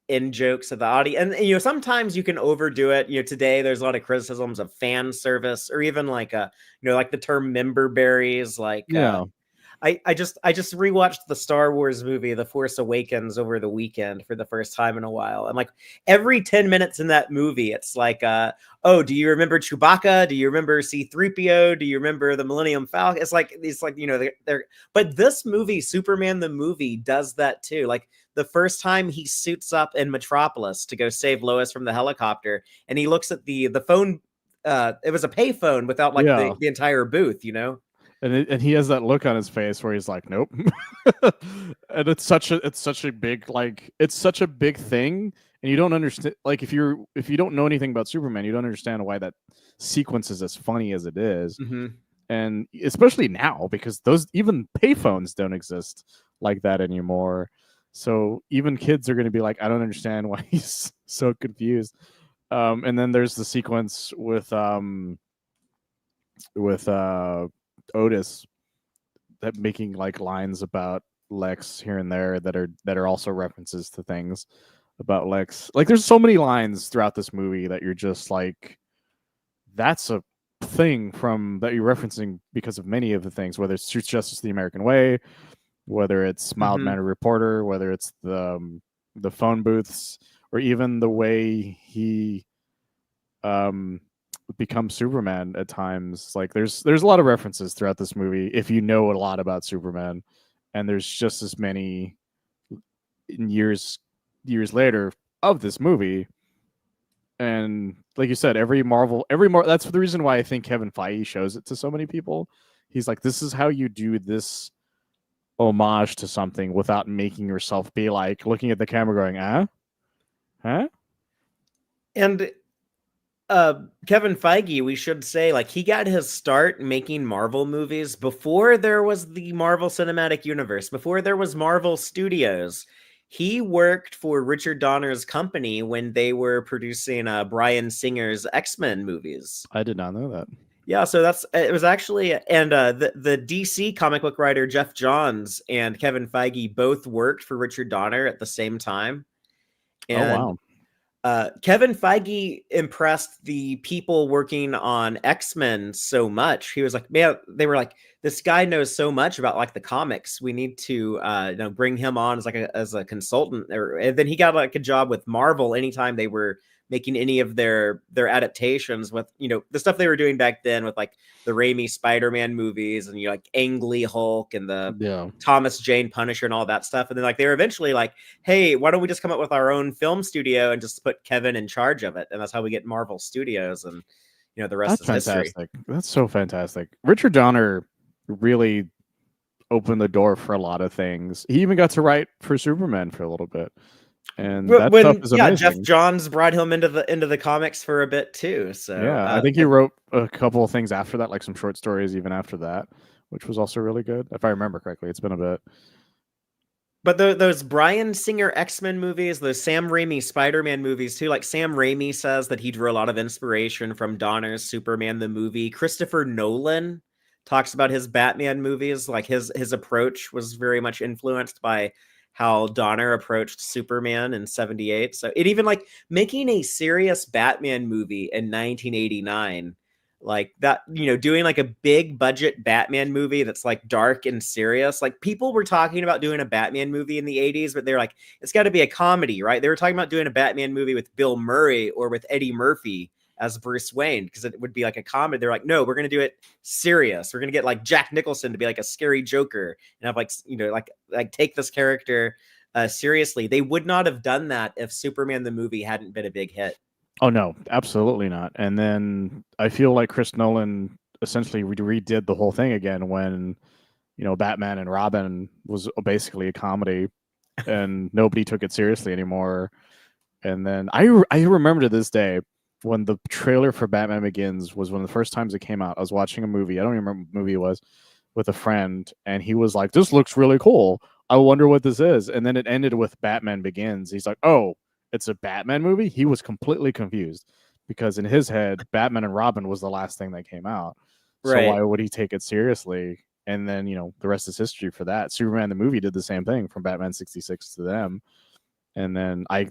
in jokes of the audience. And sometimes you can overdo it. Today there's a lot of criticisms of fan service, or even like like the term member berries. Like I just rewatched the Star Wars movie The Force Awakens over the weekend for the first time in a while. And like every 10 minutes in that movie, it's like oh, do you remember Chewbacca? Do you remember C-3PO? Do you remember the Millennium Falcon? It's like they're but this movie, Superman the movie, does that too. Like the first time he suits up in Metropolis to go save Lois from the helicopter, and he looks at the phone, it was a payphone without like the entire booth, And he has that look on his face where he's like, nope. And it's such a big thing, and you don't understand. Like if you don't know anything about Superman, you don't understand why that sequence is as funny as it is. Mm-hmm. And especially now, because those even payphones don't exist like that anymore. So even kids are going to be like, I don't understand why he's so confused. And then there's the sequence with Otis that making like lines about Lex here and there that are also references to things about Lex. Like there's so many lines throughout this movie that you're just like, that's a thing from that you're referencing because of many of the things, whether it's Truth, Justice, the American Way, whether it's Mild Mannered Reporter, whether it's the phone booths, or even the way he become Superman at times. Like there's a lot of references throughout this movie if you know a lot about Superman, and there's just as many years later of this movie, and And like you said, that's the reason why I think Kevin Feige shows it to so many people. He's like, this is how you do this homage to something without making yourself be like looking at the camera going, huh? And Kevin Feige, we should say, like, he got his start making Marvel movies before there was the Marvel Cinematic Universe, before there was Marvel Studios. He worked for Richard Donner's company when they were producing Bryan Singer's X-Men movies. I did not know that. Yeah, so it was actually, and the DC comic book writer Jeff Johns and Kevin Feige both worked for Richard Donner at the same time. Oh And wow. Kevin Feige impressed the people working on X-Men so much. He was like, man, they were like, this guy knows so much about like the comics. We need to bring him on as like as a consultant. And then he got like a job with Marvel anytime they were making any of their adaptations with, the stuff they were doing back then with like the Raimi Spider-Man movies and like Ang Lee Hulk and the Thomas Jane Punisher and all that stuff. And then like they were eventually like, hey, why don't we just come up with our own film studio and just put Kevin in charge of it? And that's how we get Marvel Studios, and the rest is history. That's so fantastic. Richard Donner really opened the door for a lot of things. He even got to write for Superman for a little bit. And that stuff is amazing. Jeff Johns brought him into the comics for a bit too. So yeah, I think he wrote a couple of things after that, like some short stories even after that, which was also really good, if I remember correctly. It's been a bit. But those Bryan Singer X-Men movies, those Sam Raimi Spider-Man movies too, like Sam Raimi says that he drew a lot of inspiration from Donner's Superman the movie. Christopher Nolan talks about his Batman movies, like his approach was very much influenced by how Donner approached Superman in 78. So it even like making a serious Batman movie in 1989, like that, doing like a big budget Batman movie that's like dark and serious. Like people were talking about doing a Batman movie in the 80s, but they're like, it's got to be a comedy, right? They were talking about doing a Batman movie with Bill Murray or with Eddie Murphy as Bruce Wayne because it would be like a comedy. They're like, no, we're going to do it serious. We're going to get like Jack Nicholson to be like a scary Joker and have like, like take this character seriously. They would not have done that if Superman the movie hadn't been a big hit. Oh no, absolutely not. And then I feel like Chris Nolan essentially redid the whole thing again when, Batman and Robin was basically a comedy and nobody took it seriously anymore. And then I remember to this day when the trailer for Batman Begins was one of the first times it came out. I was watching a movie. I don't even remember what movie it was, with a friend, and he was like, this looks really cool. I wonder what this is. And then it ended with Batman Begins. He's like, oh, it's a Batman movie? He was completely confused because in his head, Batman and Robin was the last thing that came out. So why would he take it seriously? And then, the rest is history for that. Superman the movie did the same thing from Batman 66 to them. And then I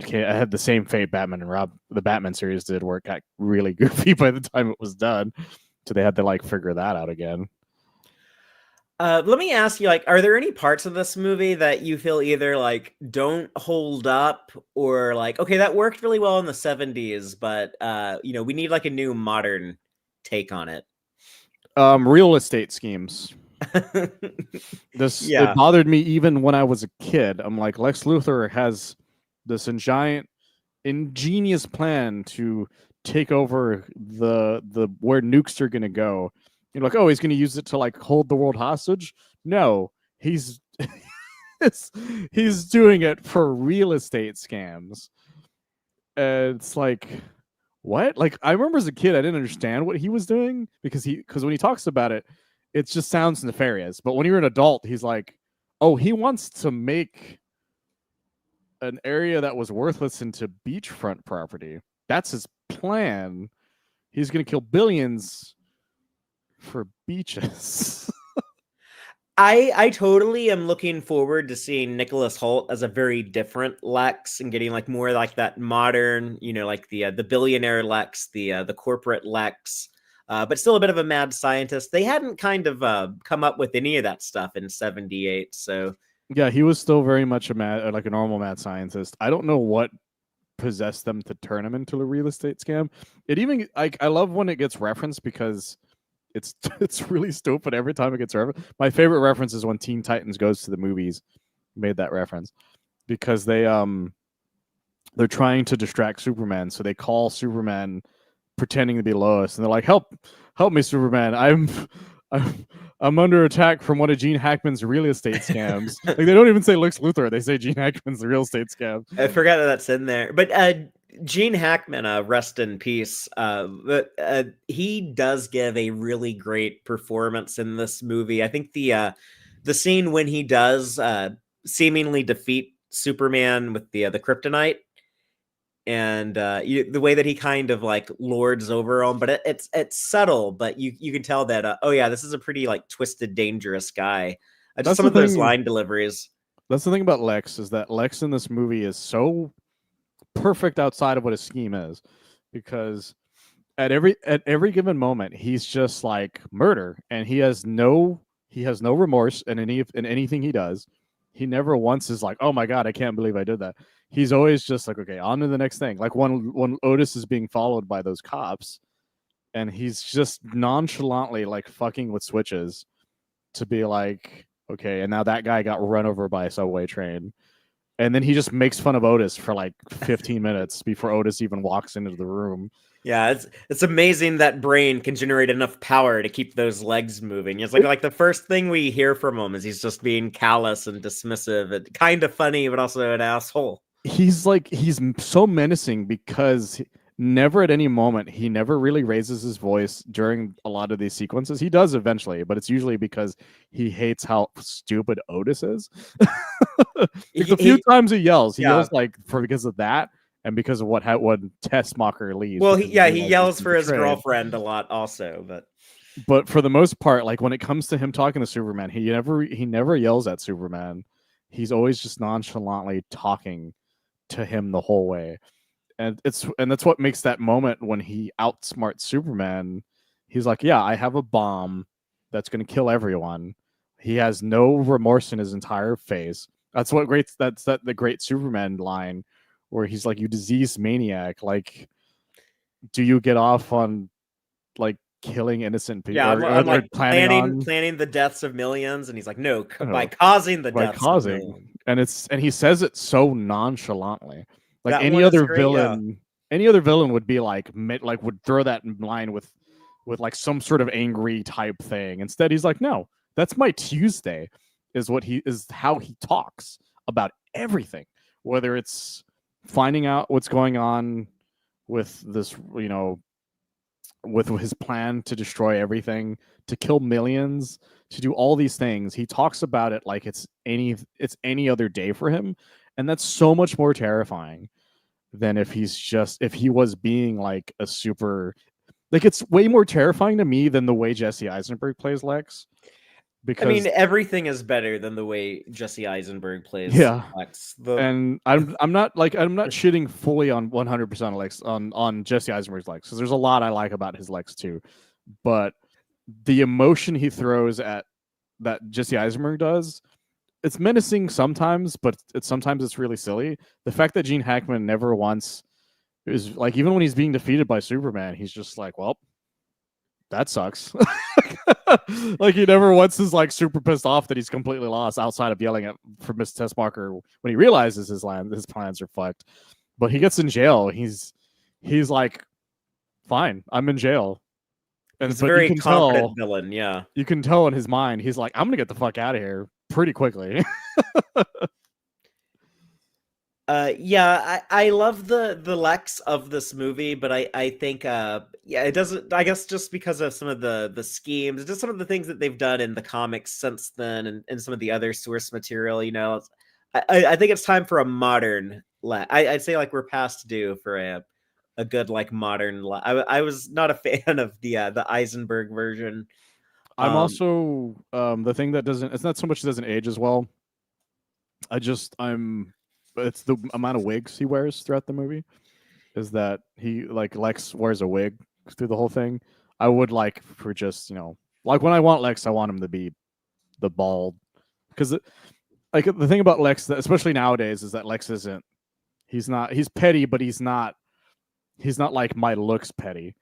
had the same fate Batman and the Batman series did, where it got really goofy by the time it was done. So they had to like figure that out again. Let me ask you, like, are there any parts of this movie that you feel either like don't hold up or like, okay, that worked really well in the 70s, but we need like a new modern take on it? Real estate schemes. It bothered me even when I was a kid. I'm like, Lex Luthor has this giant, ingenious plan to take over the where nukes are gonna go. You're like, oh, he's gonna use it to like hold the world hostage. No, he's he's doing it for real estate scams. It's like, what? Like, I remember as a kid, I didn't understand what he was doing because when he talks about it, it just sounds nefarious. But when you're an adult, he's like, oh, he wants to make an area that was worthless into beachfront property. That's his plan. He's going to kill billions for beaches. I totally am looking forward to seeing Nicholas Hoult as a very different Lex and getting like more like that modern, like the billionaire Lex, the corporate Lex, but still a bit of a mad scientist. They hadn't kind of come up with any of that stuff in 78, so yeah, he was still very much a normal mad scientist. I don't know what possessed them to turn him into a real estate scam. It even I love when it gets referenced because it's really stupid every time it gets referenced. My favorite reference is when Teen Titans Goes to the Movies made that reference because they they're trying to distract Superman, so they call Superman pretending to be Lois, and they're like, help me, Superman! I'm I'm under attack from one of Gene Hackman's real estate scams. Like they don't even say Lex Luthor; they say Gene Hackman's real estate scam. I forgot that that's in there. But Gene Hackman, rest in peace. But he does give a really great performance in this movie. I think the scene when he does seemingly defeat Superman with the kryptonite, and the way that he kind of like lords over him, but it's subtle, but you can tell that oh yeah, this is a pretty like twisted, dangerous guy. Just That's some the of those thing. line deliveries. That's the thing about Lex is that Lex in this movie is so perfect outside of what his scheme is, because at every given moment he's just like murder, and he has no remorse in anything he does. He never once is like, oh my god, I can't believe I did that. He's always just like, okay, on to the next thing. Like when Otis is being followed by those cops, and he's just nonchalantly like fucking with switches to be like, okay, and now that guy got run over by a subway train. And then he just makes fun of Otis for like 15 minutes before Otis even walks into the room. Yeah, it's amazing that brain can generate enough power to keep those legs moving. It's like the first thing we hear from him is he's just being callous and dismissive and kind of funny, but also an asshole. He's so menacing because never at any moment he never really raises his voice during a lot of these sequences. He does eventually, but it's usually because he hates how stupid Otis is. Like the few times he Yeah. yells like for because of that and because of what Tessmacher leaves. Well, Because he realizes yells he's for his betrayed. girlfriend a lot also, But for the most part, like when it comes to him talking to Superman, he never yells at Superman. He's always just nonchalantly talking to him the whole way. And that's what makes that moment when he outsmarts Superman. He's like, yeah, I have a bomb that's going to kill everyone. He has no remorse in his entire face. That's the great Superman line where he's like, you diseased maniac, like, do you get off on like killing innocent people, yeah, I'm or like planning on planning the deaths of millions, and he's like, no, by oh, causing the by deaths of causing? millions. And he says it so nonchalantly, like That one is great. Yeah, any other villain would be like would throw that in line with like some sort of angry type thing. Instead, he's like, no, that's my Tuesday, is how he talks about everything, whether it's finding out what's going on with this, with his plan to destroy everything, to kill millions, to do all these things. He talks about it like it's any other day for him, and that's so much more terrifying than if he was being like a super, like, it's way more terrifying to me than the way Jesse Eisenberg plays Lex, I mean, because everything is better than the way Jesse Eisenberg plays yeah. Lex. And I'm not shitting fully on 100% Lex on Jesse Eisenberg's Lex, because there's a lot I like about his Lex too, but the emotion he throws at that Jesse Eisenberg does, it's menacing sometimes, but sometimes it's really silly. The fact that Gene Hackman never once is like, even when he's being defeated by Superman, he's just like, well, that sucks. Like he never once is like super pissed off that he's completely lost, outside of yelling at for Miss Tessmacher when he realizes his plans are fucked. But he gets in jail. He's like, fine, I'm in jail. He's a But very competent villain. Yeah. you can tell in his mind he's like, I'm gonna get the fuck out of here pretty quickly. Yeah, I love the Lex of this movie, but I think yeah, it doesn't, I guess just because of some of the schemes, just some of the things that they've done in the comics since then, and some of the other source material, I think it's time for a modern I'd say like we're past due for a good like modern I was not a fan of the Eisenberg version. I'm Um also the thing that doesn't, it's not so much it doesn't age as well. I'm it's the amount of wigs he wears throughout the movie. Is that he, like, Lex wears a wig through the whole thing. I would like for just, like when I want Lex, I want him to be the bald, because like the thing about Lex, that especially nowadays, is that Lex isn't, he's petty, but he's not like my looks petty.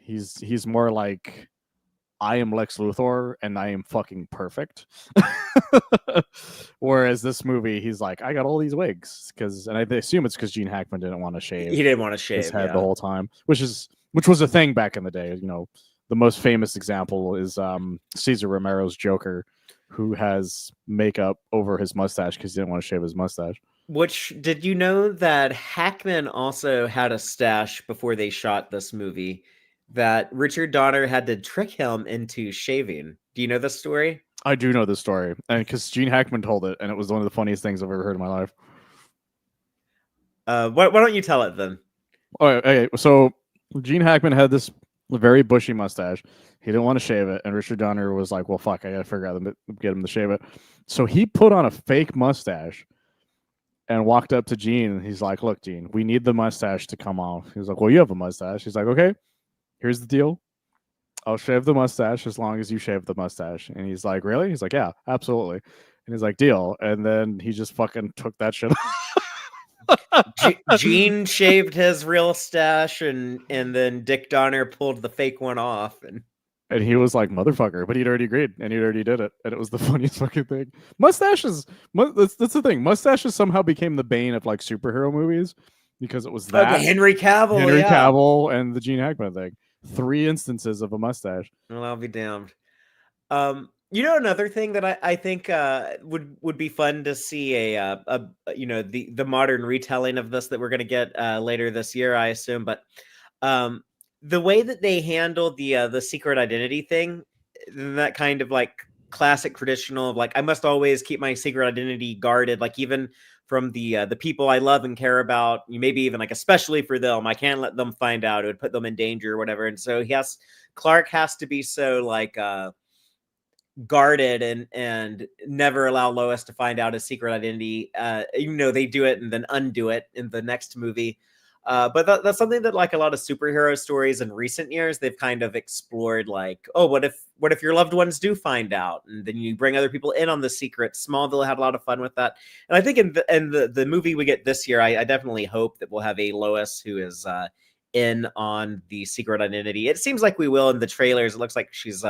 He's more like I am Lex Luthor and I am fucking perfect. Whereas this movie, he's like, I got all these wigs and I assume it's because Gene Hackman didn't want to shave He didn't want to his shave, head yeah. the whole time, which was a thing back in the day. You know, the most famous example is Cesar Romero's Joker, who has makeup over his mustache because he didn't want to shave his mustache. Which, did you know that Hackman also had a stash before they shot this movie that Richard Donner had to trick him into shaving? Do you know this story? I do know this story, and because Gene Hackman told it, and it was one of the funniest things I've ever heard in my life. Why don't you tell it then? Okay, so Gene Hackman had this very bushy mustache. He didn't want to shave it, and Richard Donner was like, "Well, fuck, I gotta figure out to get him to shave it." So he put on a fake mustache and walked up to Gene, and he's like, "Look, Gene, we need the mustache to come off." He was like, "Well, you have a mustache." He's like, "Okay, here's the deal. I'll shave the mustache as long as you shave the mustache." And he's like, "Really?" He's like, "Yeah, absolutely." And he's like, "Deal." And then he just fucking took that shit. Gene shaved his real stash, and then Dick Donner pulled the fake one off, And he was like, "Motherfucker," but he'd already agreed, and he'd already did it, and it was the funniest fucking thing. Mustaches, that's the thing. Mustaches somehow became the bane of like superhero movies because it was that Henry Cavill, yeah. Cavill, and the Gene Hackman thing. 3 instances of a mustache. Well, I'll be damned. Another thing that I think would be fun to see the modern retelling of this that we're gonna get later this year, I assume. But the way that they handled the secret identity thing, that kind of like classic traditional of like, I must always keep my secret identity guarded, like even from the people I love and care about, maybe even like especially for them, I can't let them find out; it would put them in danger or whatever. And so Clark has to be so like guarded and never allow Lois to find out his secret identity, even though they do it and then undo it in the next movie. But that's something that like a lot of superhero stories in recent years, they've kind of explored, like, oh, what if your loved ones do find out, and then you bring other people in on the secret. Smallville had a lot of fun with that, and I think in the movie we get this year, I definitely hope that we'll have a Lois who is in on the secret identity. It seems like we will in the trailers. It looks like she's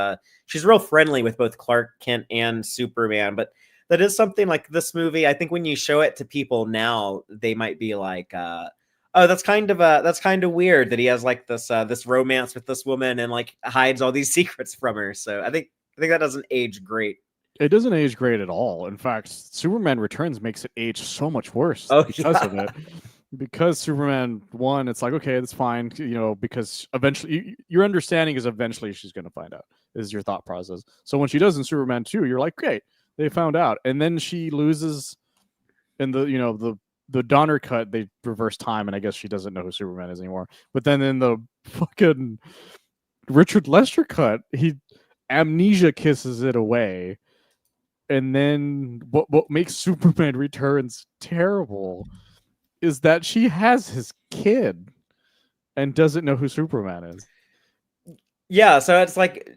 real friendly with both Clark Kent and Superman, but that is something like this movie. I think when you show it to people now, they might be like, oh, that's kind of weird that he has like this romance with this woman and like hides all these secrets from her. So I think that doesn't age great. It doesn't age great at all. In fact, Superman Returns makes it age so much worse because of it. Because Superman 1, it's like, okay, that's fine, because eventually your understanding is eventually she's going to find out, is your thought process. So when she does in Superman 2, you're like, great, they found out. And then she loses in the Donner cut, they reverse time, and I guess she doesn't know who Superman is anymore. But then in the fucking Richard Lester cut, he amnesia kisses it away. And then what makes Superman Returns terrible is that she has his kid and doesn't know who Superman is. Yeah, so it's like,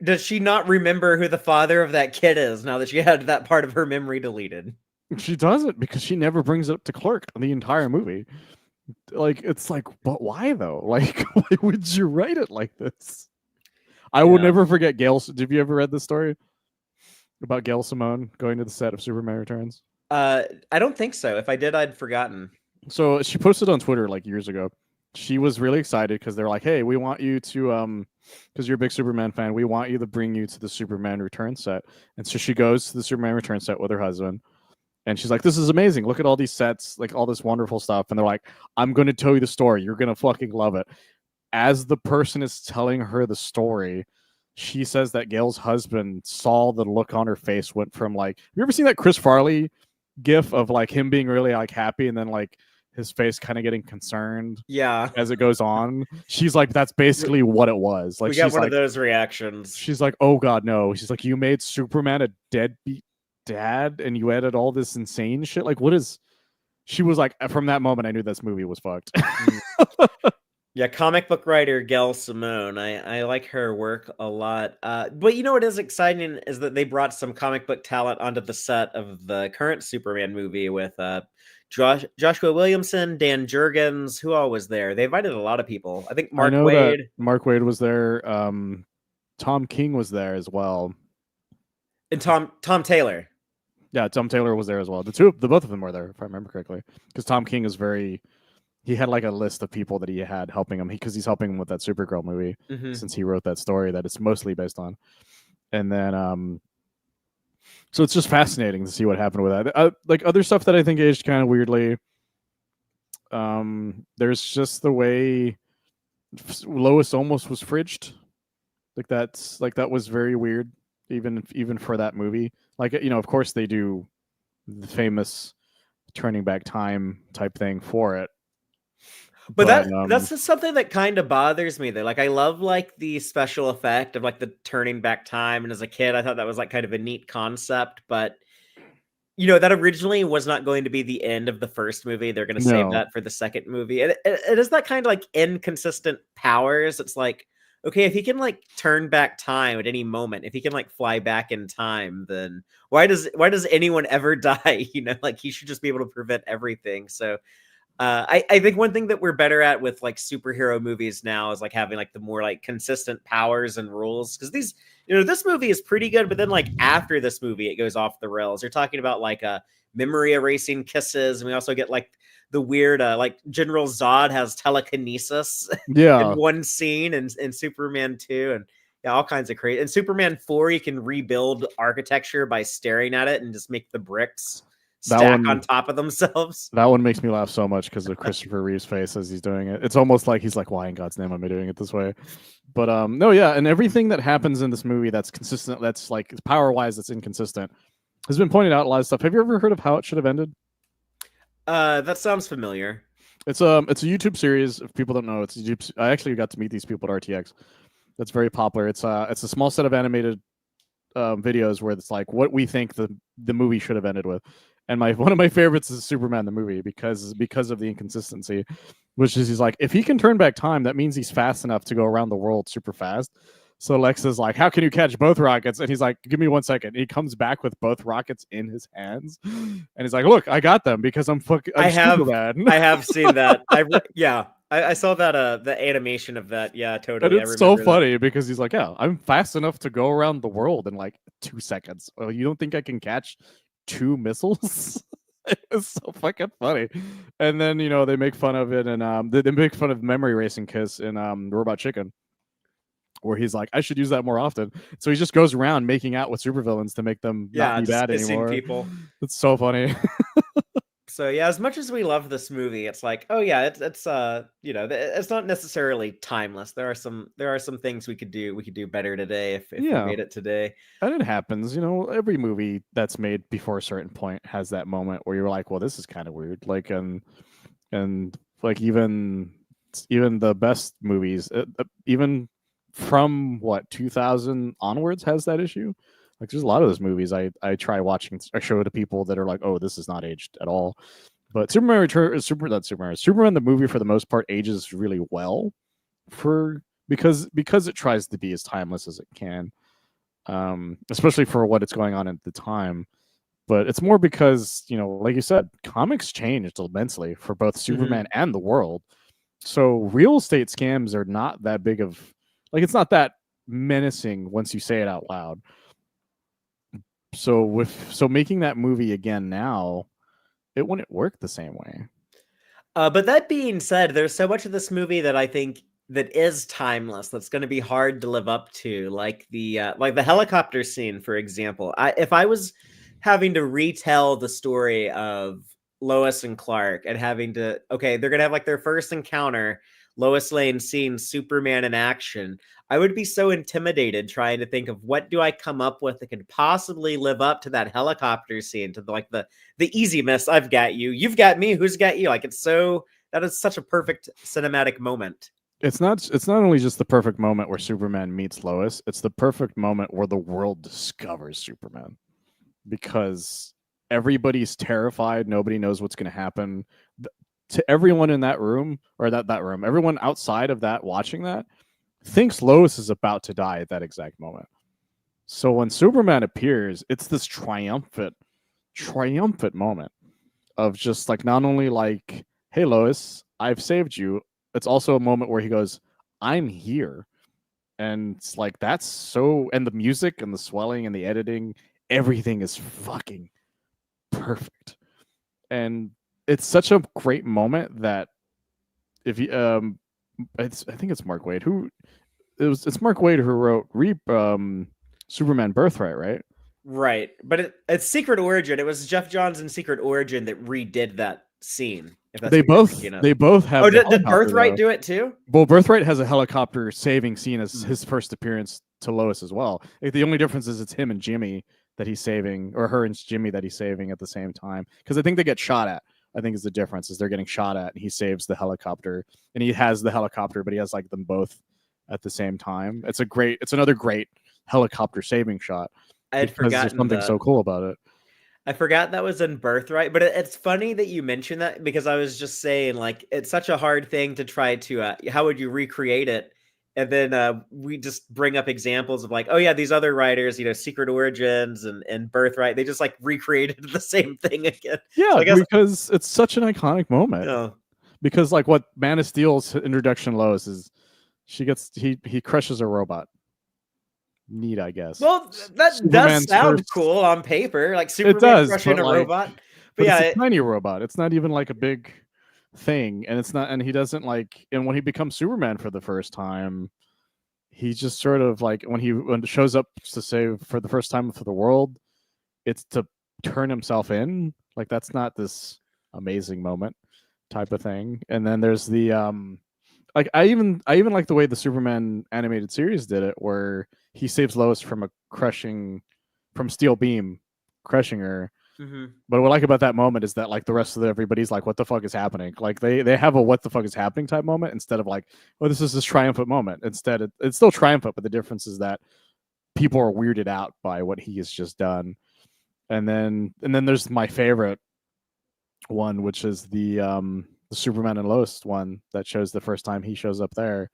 does she not remember who the father of that kid is now that she had that part of her memory deleted? She doesn't, because she never brings it up to Clark in the entire movie. Like, it's like, but why though? Like, why would you write it like this? I will never forget Gail. Have you ever read this story about Gail Simone going to the set of Superman Returns? I don't think so. If I did, I'd forgotten. So she posted on Twitter like years ago. She was really excited because they're like, hey, we want you to, because you're a big Superman fan, we want you to bring you to the Superman Return set. And so she goes to the Superman Return set with her husband. And she's like, this is amazing. Look at all these sets, like all this wonderful stuff. And they're like, I'm going to tell you the story. You're going to fucking love it. As the person is telling her the story, she says that Gail's husband saw the look on her face went from like, have you ever seen that Chris Farley gif of like him being really like happy and then like his face kind of getting concerned as it goes on? She's like, that's basically what it was. Like, we got she's one like, of those reactions. She's like, oh god, no. She's like, you made Superman a deadbeat dad and you added all this insane shit. Like, what is... She was like, from that moment I knew this movie was fucked. Yeah, comic book writer Gail Simone. I like her work a lot. But you know what is exciting is that they brought some comic book talent onto the set of the current Superman movie with Joshua Williamson, Dan Jurgens. Who all was there? They invited a lot of people. I think Mark Waid. Mark Waid was there. Tom King was there as well. And Tom Taylor. Yeah, Tom Taylor was there as well. The both of them were there, if I remember correctly. Because Tom King is very, he had like a list of people that he had helping him because he's helping him with that Supergirl movie Mm-hmm. since he wrote that story that it's mostly based on. And then, so it's just fascinating to see what happened with that. Like other stuff that I think aged kind of weirdly. There's just the way Lois almost was fridged. That was very weird, even for that movie. Like, of course they do the famous turning back time type thing for it. But that's just something that kind of bothers me though. Like I love like the special effect of like the turning back time, and as a kid I thought that was like kind of a neat concept, but that originally was not going to be the end of the first movie. They're going to save No. that for the second movie. And it is that kind of like inconsistent powers. It's like, okay, if he can like turn back time at any moment, if he can like fly back in time, then why does anyone ever die? Like he should just be able to prevent everything. So I think one thing that we're better at with like superhero movies now is like having like the more like consistent powers and rules, because these this movie is pretty good, but then like after this movie it goes off the rails. You're talking about like memory erasing kisses, and we also get like the weird like General Zod has telekinesis Yeah, in one scene in Superman 2, and yeah, all kinds of crazy. In Superman 4 you can rebuild architecture by staring at it and just make the bricks stack on top of themselves. That one makes me laugh so much because of Christopher Reeve's face as he's doing it. It's almost like he's like, why in God's name am I doing it this way? But no, yeah, and everything that happens in this movie that's consistent, that's like power wise, that's inconsistent, has been pointed out a lot of stuff. Have you ever heard of How It Should Have Ended? That sounds familiar. It's a YouTube series. If people don't know, it's YouTube. I actually got to meet these people at RTX. That's very popular. It's a small set of animated videos where it's like what we think the movie should have ended with. And one of my favorites is Superman the movie because of the inconsistency, which is he's like, if he can turn back time, that means he's fast enough to go around the world super fast. So Lex is like, how can you catch both rockets? And he's like, give me 1 second. And he comes back with both rockets in his hands, and he's like, look, I got them because I'm Superman. I have seen that. I saw that the animation of that. Yeah, totally. And it's so funny because he's like, yeah, I'm fast enough to go around the world in like 2 seconds. Oh, you don't think I can catch 2 missiles? It's so fucking funny. And then they make fun of it, and they make fun of memory racing kiss in Robot Chicken, where he's like, I should use that more often. So he just goes around making out with supervillains to make them not be bad anymore. People. It's so funny. So yeah, as much as we love this movie, it's like, oh yeah, it's it's not necessarily timeless. There are some things we could do better today if we made it today. And it happens, every movie that's made before a certain point has that moment where you're like, well, this is kind of weird. Like and like even the best movies, even from 2000 onwards, has that issue. Like there's a lot of those movies I try watching. I show to people that are like, oh, this is not aged at all. But Superman the movie for the most part ages really well because it tries to be as timeless as it can, especially for what it's going on at the time. But it's more because like you said, comics changed immensely for both Superman and the world. So real estate scams are not that big of it's not that menacing once you say it out loud. So making that movie again now, it wouldn't work the same way. But that being said, there's so much of this movie that I think that is timeless. That's going to be hard to live up to, like the helicopter scene, for example. If I was having to retell the story of Lois and Clark and having to, they're going to have like their first encounter, Lois Lane seeing Superman in action, I would be so intimidated trying to think of what do I come up with that could possibly live up to that helicopter scene, to the easy miss. I've got you, you've got me, who's got you? Like that is such a perfect cinematic moment. It's not only just the perfect moment where Superman meets Lois, it's the perfect moment where the world discovers Superman. Because everybody's terrified, nobody knows what's going to happen. To everyone in that room, or that room, everyone outside of that watching that thinks Lois is about to die at that exact moment. So when Superman appears, it's this triumphant moment of just like, not only like, hey Lois, I've saved you. It's also a moment where he goes, I'm here. And it's like that's so, and the music and the swelling and the editing, everything is fucking perfect. And it's such a great moment that if you I think it's Mark Waid who it's Mark Waid who wrote Superman Birthright, right? Right, but it's Secret Origin. It was Jeff Johns in Secret Origin that redid that scene. If that's what you're thinking of. They both have Oh, the did helicopter Birthright though. do it too? Well, Birthright has a helicopter saving scene as Hmm. his first appearance to Lois as well. Like, the only difference is it's him and Jimmy that he's saving, or her and Jimmy that he's saving at the same time. Because I think they get shot at. I think is the difference is they're getting shot at, and he saves the helicopter, and he has the helicopter, but he has like them both at the same time. It's another great helicopter saving shot I had because there's forgotten something that. so cool about it. I forgot that was in Birthright, but it's funny that you mentioned that because I was just saying like it's such a hard thing to try to how would you recreate it? And then we just bring up examples of like, oh yeah, these other writers, Secret Origins and Birthright, they just like recreated the same thing again. So Yeah, I guess because it's such an iconic moment. oh, Because like what Man of Steel's introduction Lois is, he crushes a robot. Neat, I guess. well, that does Superman's sound first. cool on paper, like It Superman does, crushing but a like, robot. But but it's yeah, a tiny robot. It's not even like a big thing, and it's not. And he doesn't like. And when he becomes Superman for the first time, he just sort of like when it shows up to save for the first time for the world, it's to turn himself in. Like that's not this amazing moment type of thing. And then there's the like I even like the way the Superman animated series did it, where he saves Lois from Steel Beam crushing her. mhm. But what I like about that moment is that like the rest of everybody's like, "What the fuck is happening?" Like they have a "What the fuck is happening" type moment instead of like, "Oh, this is this triumphant moment." Instead, it's still triumphant, but the difference is that people are weirded out by what he has just done. And then there's my favorite one, which is the Superman and Lois one that shows the first time he shows up there.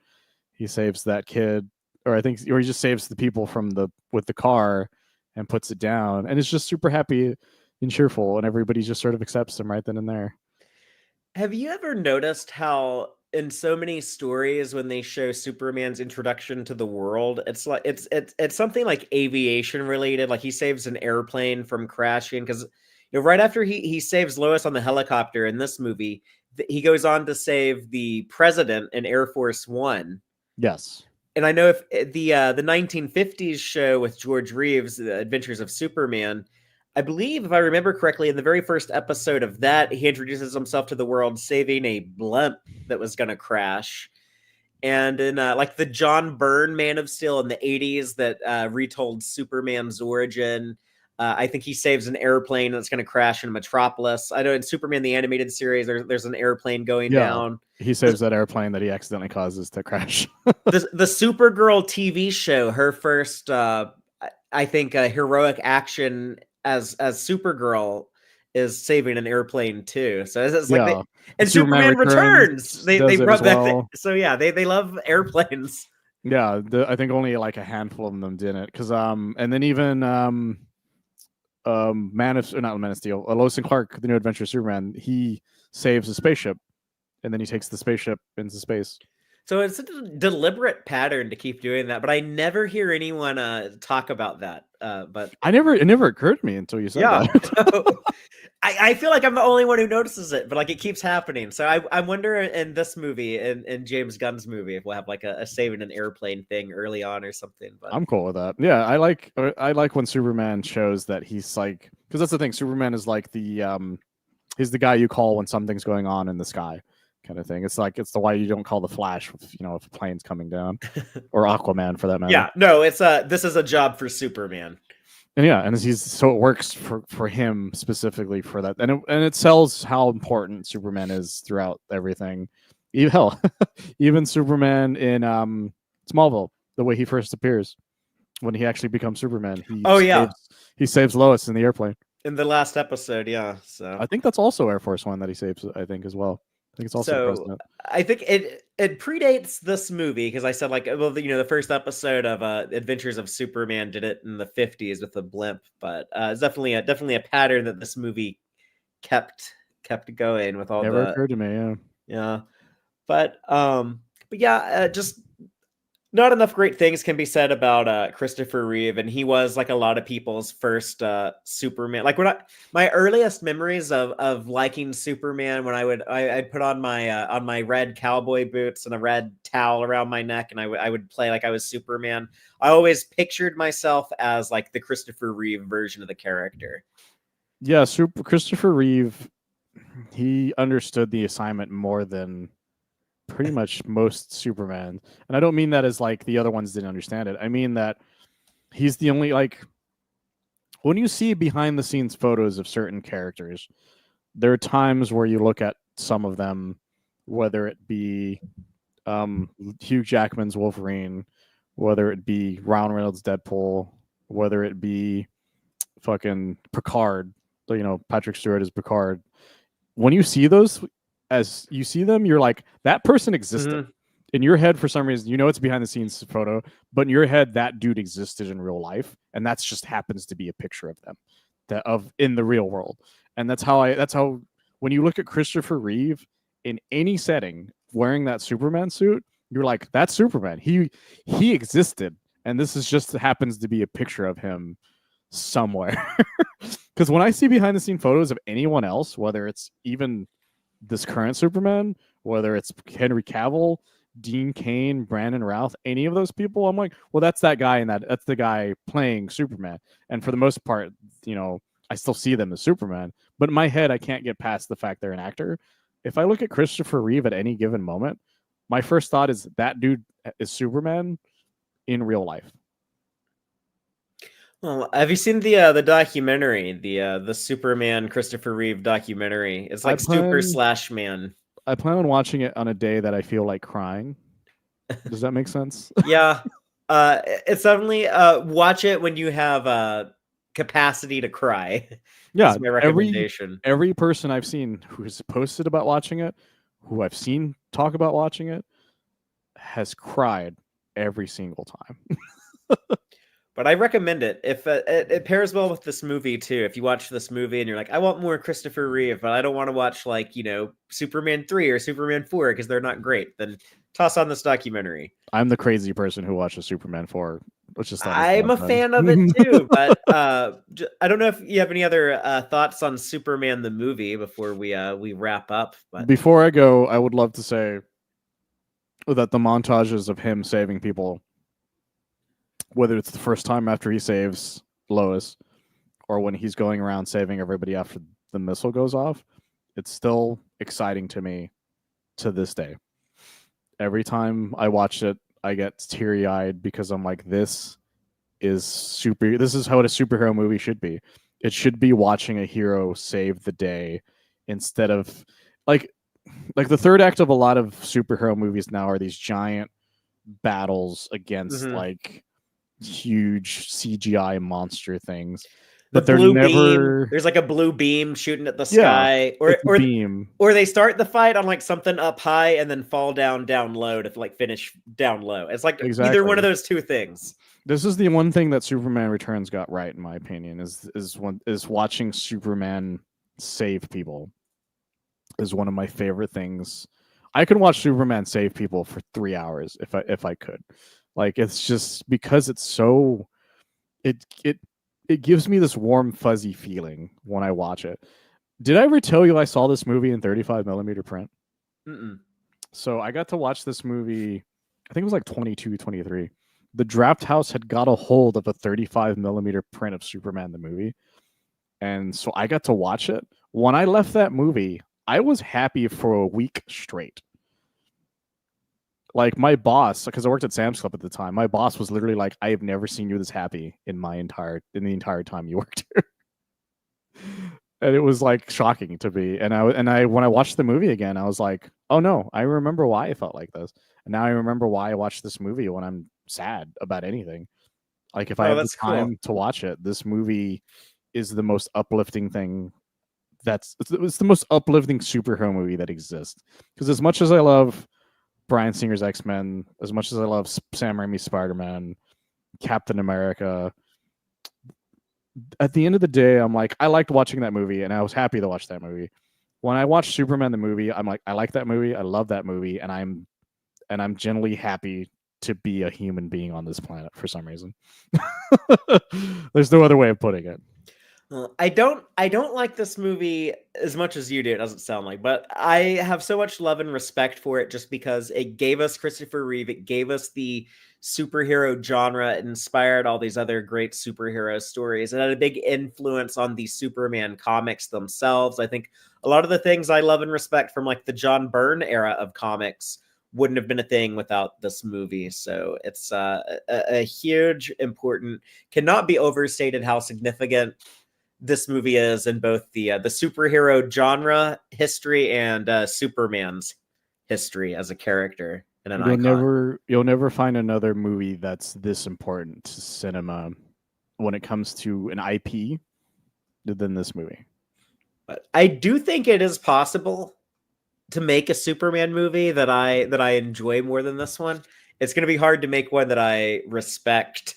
He saves that kid, or he just saves the people from the with the car and puts it down, and it's just super happy and cheerful, and everybody just sort of accepts him right then and there. Have you ever noticed how in so many stories when they show Superman's introduction to the world, it's like it's something like aviation related, like he saves an airplane from crashing because right after he saves Lois on the helicopter in this movie, he goes on to save the president in Air Force One. Yes. And I know if the 1950s show with George Reeves, The Adventures of Superman, I believe if I remember correctly, in the very first episode of that, he introduces himself to the world saving a blimp that was going to crash. And in like the John Byrne Man of Steel in the 80s that retold Superman's origin, I think he saves an airplane that's going to crash in Metropolis. I know in Superman the animated series, there's an airplane going Yeah. down. He saves that airplane that he accidentally causes to crash. The Supergirl TV show, her first, I think, heroic action as Supergirl is saving an airplane too. So it's like Yeah. and Superman Superman Returns. Returns They does it as brought back well. so yeah, they love airplanes. Yeah, I think only like a handful of them didn't, because and then even Man of not Man of Steel, Lois and Clark, the New Adventure of Superman, he saves a spaceship, and then he takes the spaceship into space. So it's a deliberate pattern to keep doing that, but I never hear anyone talk about that. But It never occurred to me until you said yeah, that. I feel like I'm the only one who notices it, but like it keeps happening. So I wonder in this movie, in James Gunn's movie, if we'll have like a saving an airplane thing early on or something. But I'm cool with that. Yeah, I like when Superman shows that he's like, because that's the thing. Superman is like he's the guy you call when something's going on in the sky, kind of thing. It's like it's the why you don't call the Flash if if a plane's coming down, or Aquaman for that matter. yeah, no, it's this is a job for Superman. And yeah, and so it works for him specifically for that, and it sells how important Superman is throughout everything. Hell, even Superman in Smallville, the way he first appears when he actually becomes Superman, Oh yeah, he saves Lois in the airplane. in the last episode, yeah. So I think that's also Air Force One that he saves. I think as well. I think it's also the so president. I think it predates this movie because I said like well the first episode of Adventures of Superman did it in the 50s with the blimp, but it's definitely a pattern that this movie kept going with all Never the occurred to me. Yeah. yeah. But yeah, just not enough great things can be said about Christopher Reeve, and he was like a lot of people's first Superman. Like my earliest memories of liking Superman when I'd put on my red cowboy boots and a red towel around my neck, and I would play like I was Superman. I always pictured myself as like the Christopher Reeve version of the character. Yeah, Christopher Reeve, he understood the assignment more than pretty much most Superman. And I don't mean that as like the other ones didn't understand it. I mean that he's the only like when you see behind the scenes photos of certain characters, there are times where you look at some of them, whether it be Hugh Jackman's Wolverine, whether it be Ryan Reynolds' Deadpool, whether it be fucking Picard, Patrick Stewart as Picard. When you see those, as you see them, you're like, that person existed. In your head, for some reason, it's behind the scenes photo, but in your head, that dude existed in real life, and that's just happens to be a picture of them, in the real world. And that's how when you look at Christopher Reeve in any setting wearing that Superman suit, you're like, that's Superman. He existed, and this is just happens to be a picture of him somewhere. Because when I see behind the scene photos of anyone else, whether it's even this current Superman, whether it's Henry Cavill, Dean Cain, Brandon Routh, any of those people, I'm like, well, that's that guy, and that's the guy playing Superman. And for the most part, I still see them as Superman. But in my head, I can't get past the fact they're an actor. If I look at Christopher Reeve at any given moment, my first thought is that dude is Superman in real life. Well, have you seen the documentary, the Superman Christopher Reeve documentary? It's like Super/Man. I plan on watching it on a day that I feel like crying. Does that make sense? Yeah. It's definitely watch it when you have capacity to cry. Yeah, that's my recommendation. Every person I've seen who has posted about watching it, who I've seen talk about watching it, has cried every single time. But I recommend it. If it pairs well with this movie too. If you watch this movie and you're like, I want more Christopher Reeve, but I don't want to watch like Superman 3 or Superman 4 because they're not great, then toss on this documentary. I'm the crazy person who watches Superman 4. I'm a fan of it too, but I don't know if you have any other thoughts on Superman the movie before we wrap up. But before I go, I would love to say that the montages of him saving people, whether it's the first time after he saves Lois or when he's going around saving everybody after the missile goes off, it's still exciting to me to this day. Every time I watch it, I get teary-eyed because I'm like, this is how a superhero movie should be. It should be watching a hero save the day instead of like the third act of a lot of superhero movies now are these giant battles against like huge CGI monster things. But they're never there's like a blue beam shooting at the sky, or they start the fight on like something up high and then fall down low to like finish down low. It's like either one of those two things. This is the one thing that Superman Returns got right, in my opinion, is watching Superman save people is one of my favorite things. I could watch Superman save people for 3 hours if I could. Like, it's just because it's so it gives me this warm, fuzzy feeling when I watch it. Did I ever tell you I saw this movie in 35 millimeter print? Mm-mm. So I got to watch this movie, I think it was like 22, 23. The Draft House had got a hold of a 35 millimeter print of Superman the movie. And so I got to watch it. When I left that movie, I was happy for a week straight. Like, my boss, because I worked at Sam's Club at the time, my boss was literally like, I have never seen you this happy in the entire time you worked here. And it was like shocking to me. And I when I watched the movie again, I was like, oh no, I remember why I felt like this. And now I remember why I watched this movie when I'm sad about anything. Like, if I have the time to watch it, this movie is the most uplifting thing. It's the most uplifting superhero movie that exists. Because as much as I love Bryan Singer's X-Men, as much as I love Sam Raimi's Spider-Man, Captain America, at the end of the day, I'm like, I liked watching that movie, and I was happy to watch that movie. When I watched Superman the movie, I'm like, I like that movie, I love that movie, and I'm generally happy to be a human being on this planet for some reason. There's no other way of putting it. I don't like this movie as much as you do, it doesn't sound like, but I have so much love and respect for it just because it gave us Christopher Reeve, it gave us the superhero genre, it inspired all these other great superhero stories. It had a big influence on the Superman comics themselves. I think a lot of the things I love and respect from like the John Byrne era of comics wouldn't have been a thing without this movie. So it's a huge, important, cannot be overstated how significant this movie is in both the superhero genre history and Superman's history as a character and an icon. You'll never find another movie that's this important to cinema when it comes to an IP than this movie. But I do think it is possible to make a Superman movie that I enjoy more than this one. It's going to be hard to make one that I respect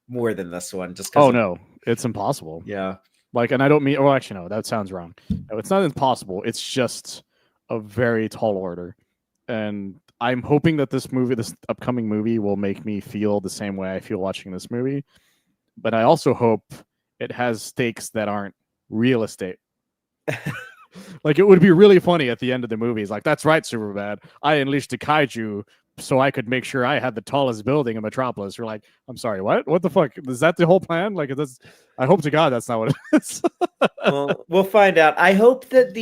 more than this one. Just because. Oh no, it's impossible. Yeah. Like, and I don't mean. Oh, actually, no, that sounds wrong. No, it's not impossible. It's just a very tall order, and I'm hoping that this upcoming movie, will make me feel the same way I feel watching this movie. But I also hope it has stakes that aren't real estate. Like, it would be really funny at the end of the movie. It's like, that's right, Superbad. I unleashed a kaiju so I could make sure I had the tallest building in Metropolis. You're like, I'm sorry, what? What the fuck? Is that the whole plan? Like, I hope to God that's not what it is. Well, we'll find out. I hope that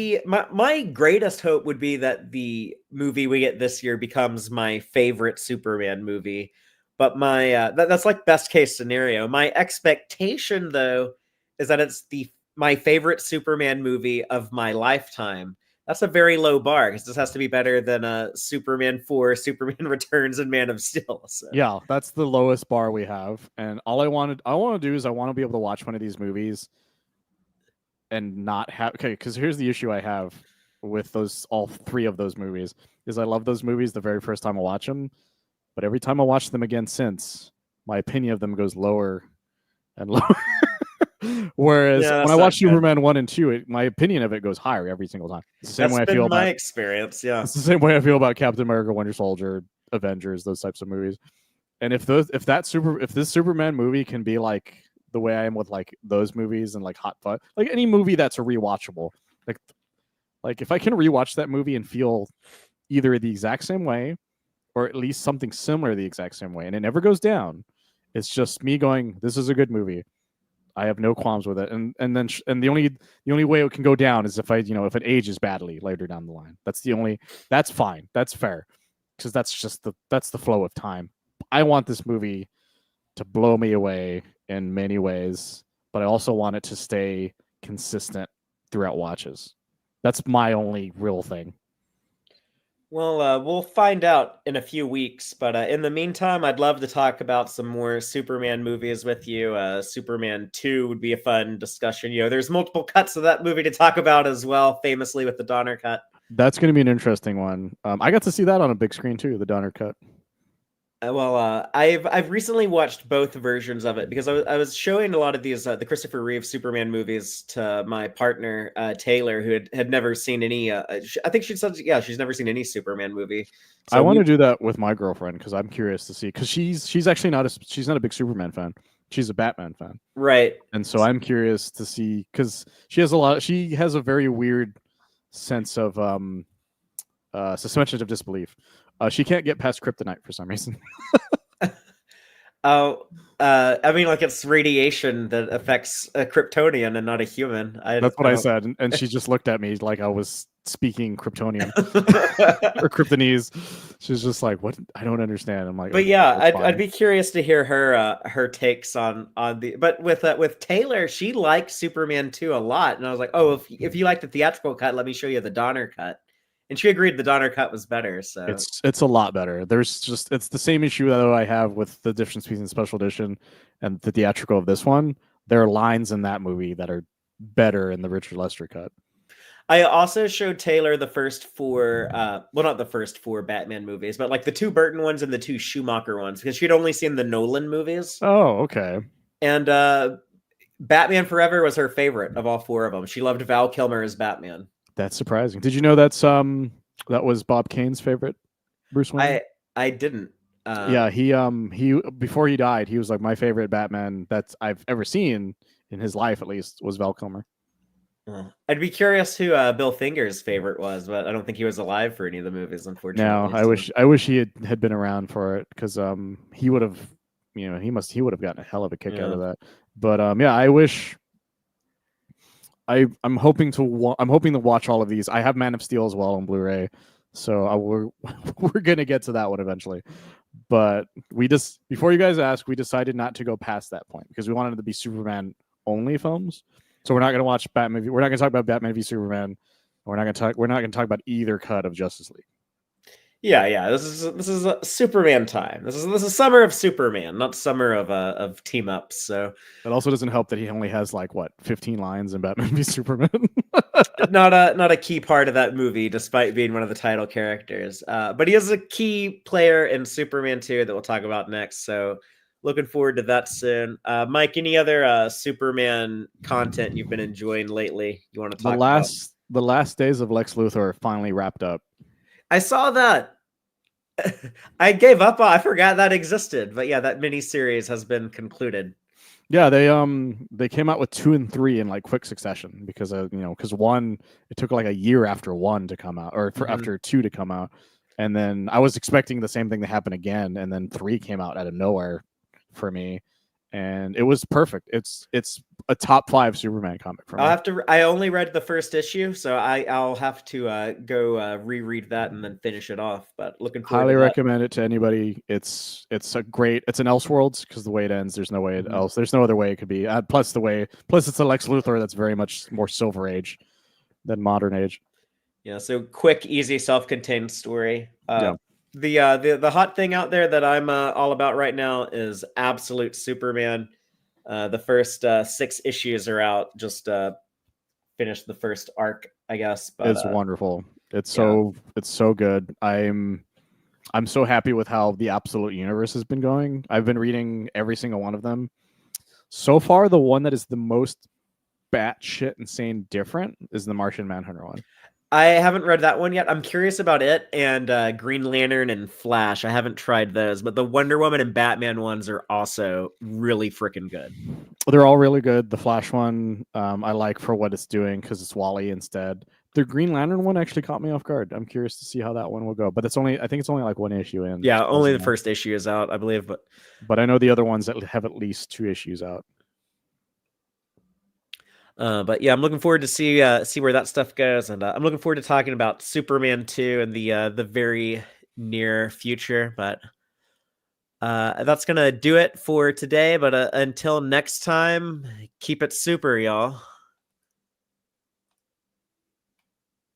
my greatest hope would be that the movie we get this year becomes my favorite Superman movie. But that's like best case scenario. My expectation, though, is that it's my favorite Superman movie of my lifetime. That's a very low bar because this has to be better than Superman 4, Superman Returns, and Man of Steel. So. Yeah, that's the lowest bar we have. And all I want to do is I want to be able to watch one of these movies and not have. Okay, because here's the issue I have with all three of those movies is I love those movies the very first time I watch them, but every time I watch them again since, my opinion of them goes lower and lower. Whereas when I watch Superman 1 and 2, my opinion of it goes higher every single time. It's the same way I feel about my experience. Yeah, it's the same way I feel about Captain America, Winter Soldier, Avengers, those types of movies. And if this Superman movie can be like the way I am with like those movies and like Hot Fuzz, like any movie that's a rewatchable, like if I can rewatch that movie and feel either the exact same way or at least something similar the exact same way, and it never goes down, it's just me going, this is a good movie. I have no qualms with it, and the only way it can go down is if if it ages badly later down the line. That's fine, that's fair, because that's the flow of time. I want this movie to blow me away in many ways, but I also want it to stay consistent throughout watches. That's my only real thing. Well, we'll find out in a few weeks, but in the meantime, I'd love to talk about some more Superman movies with you. Superman 2 would be a fun discussion. There's multiple cuts of that movie to talk about as well, famously with the Donner cut. That's going to be an interesting one. I got to see that on a big screen too, the Donner cut. I've recently watched both versions of it because I was showing a lot of these the Christopher Reeve Superman movies to my partner Taylor, who had never seen any. I think she said she's never seen any Superman movie. So I want to do that with my girlfriend because I'm curious to see, because she's actually not a big Superman fan. She's a Batman fan, right? And so I'm curious to see, because she has a very weird sense of suspension of disbelief. She can't get past kryptonite for some reason. I mean, like, it's radiation that affects a Kryptonian and not a human. That's what I said, and she just looked at me like I was speaking Kryptonian or Kryptonese. She's just like, "What? I don't understand." I'm like, but yeah, I'd be curious to hear her takes on the. But with Taylor, she liked Superman 2 a lot, and I was like, "Oh, if you like the theatrical cut, let me show you the Donner cut." And she agreed the Donner cut was better. So it's a lot better. It's the same issue that I have with the difference between the special edition and the theatrical of this one. There are lines in that movie that are better in the Richard Lester cut. I also showed Taylor the first four, not the first four Batman movies, but like the 2 Burton ones and the 2 Schumacher ones, because she'd only seen the Nolan movies. Oh, okay. And Batman Forever was her favorite of all 4 of them. She loved Val Kilmer as Batman. That's surprising. Did you know that was Bob Kane's favorite Bruce Wayne? I didn't. Yeah, he before he died, he was like my favorite Batman that I've ever seen in his life, at least, was Val Kilmer. I'd be curious who Bill Finger's favorite was, but I don't think he was alive for any of the movies, Now, unfortunately. I So wish I wish he had been around for it because he would have, he would have gotten a hell of a kick out yeah. of that. But yeah, I wish I'm hoping to watch all of these. I have Man of Steel as well on Blu-ray, so we're gonna get to that one eventually. But we just before you guys ask, we decided not to go past that point because we wanted it to be Superman only films. So we're not gonna watch Batman. We're not gonna talk about Batman v Superman. We're not gonna talk about either cut of Justice League. Yeah. This is Superman time. This is summer of Superman, not summer of team ups. So It also doesn't help that he only has like what 15 lines in Batman v Superman. not a key part of that movie, despite being one of the title characters. But he is a key player in Superman 2 that we'll talk about next. So looking forward to that soon. Mike, any other Superman content you've been enjoying lately you want to talk about? The last days of Lex Luthor are finally wrapped up. I saw that. I gave up. I forgot that existed. But yeah, that miniseries has been concluded. Yeah, they came out with 2 and 3 in like quick succession because because one it took like a year after 1 to come out or after 2 to come out, and then I was expecting the same thing to happen again, and then 3 came out out of nowhere for me, and it was perfect. It's a top 5 Superman comic for me. I only read the first issue, so I'll have to go reread that and then finish it off. But looking forward Highly to that. recommend it to anybody. It's an Elseworlds because the way it ends, there's no way else. There's no other way it could be. Plus it's a Lex Luthor that's very much more Silver Age than Modern Age. Yeah, so quick, easy, self-contained story. Yeah. The hot thing out there that I'm all about right now is Absolute Superman. The first 6 issues are out. Just finished the first arc, I guess. But It's wonderful. It's so good. I'm so happy with how the Absolute Universe has been going. I've been reading every single one of them. So far, the one that is the most batshit insane different is the Martian Manhunter one. I haven't read that one yet. I'm curious about it and Green Lantern and Flash. I haven't tried those, but the Wonder Woman and Batman ones are also really freaking good. They're all really good. The Flash one, I like for what it's doing because it's Wally instead. The Green Lantern one actually caught me off guard. I'm curious to see how that one will go. But I think it's only like 1 issue in. Yeah, only the first issue is out, I believe. But I know the other ones that have at least 2 issues out. But yeah, I'm looking forward to see where that stuff goes, and I'm looking forward to talking about Superman 2 in the very near future. But that's gonna do it for today. But until next time, keep it super, y'all.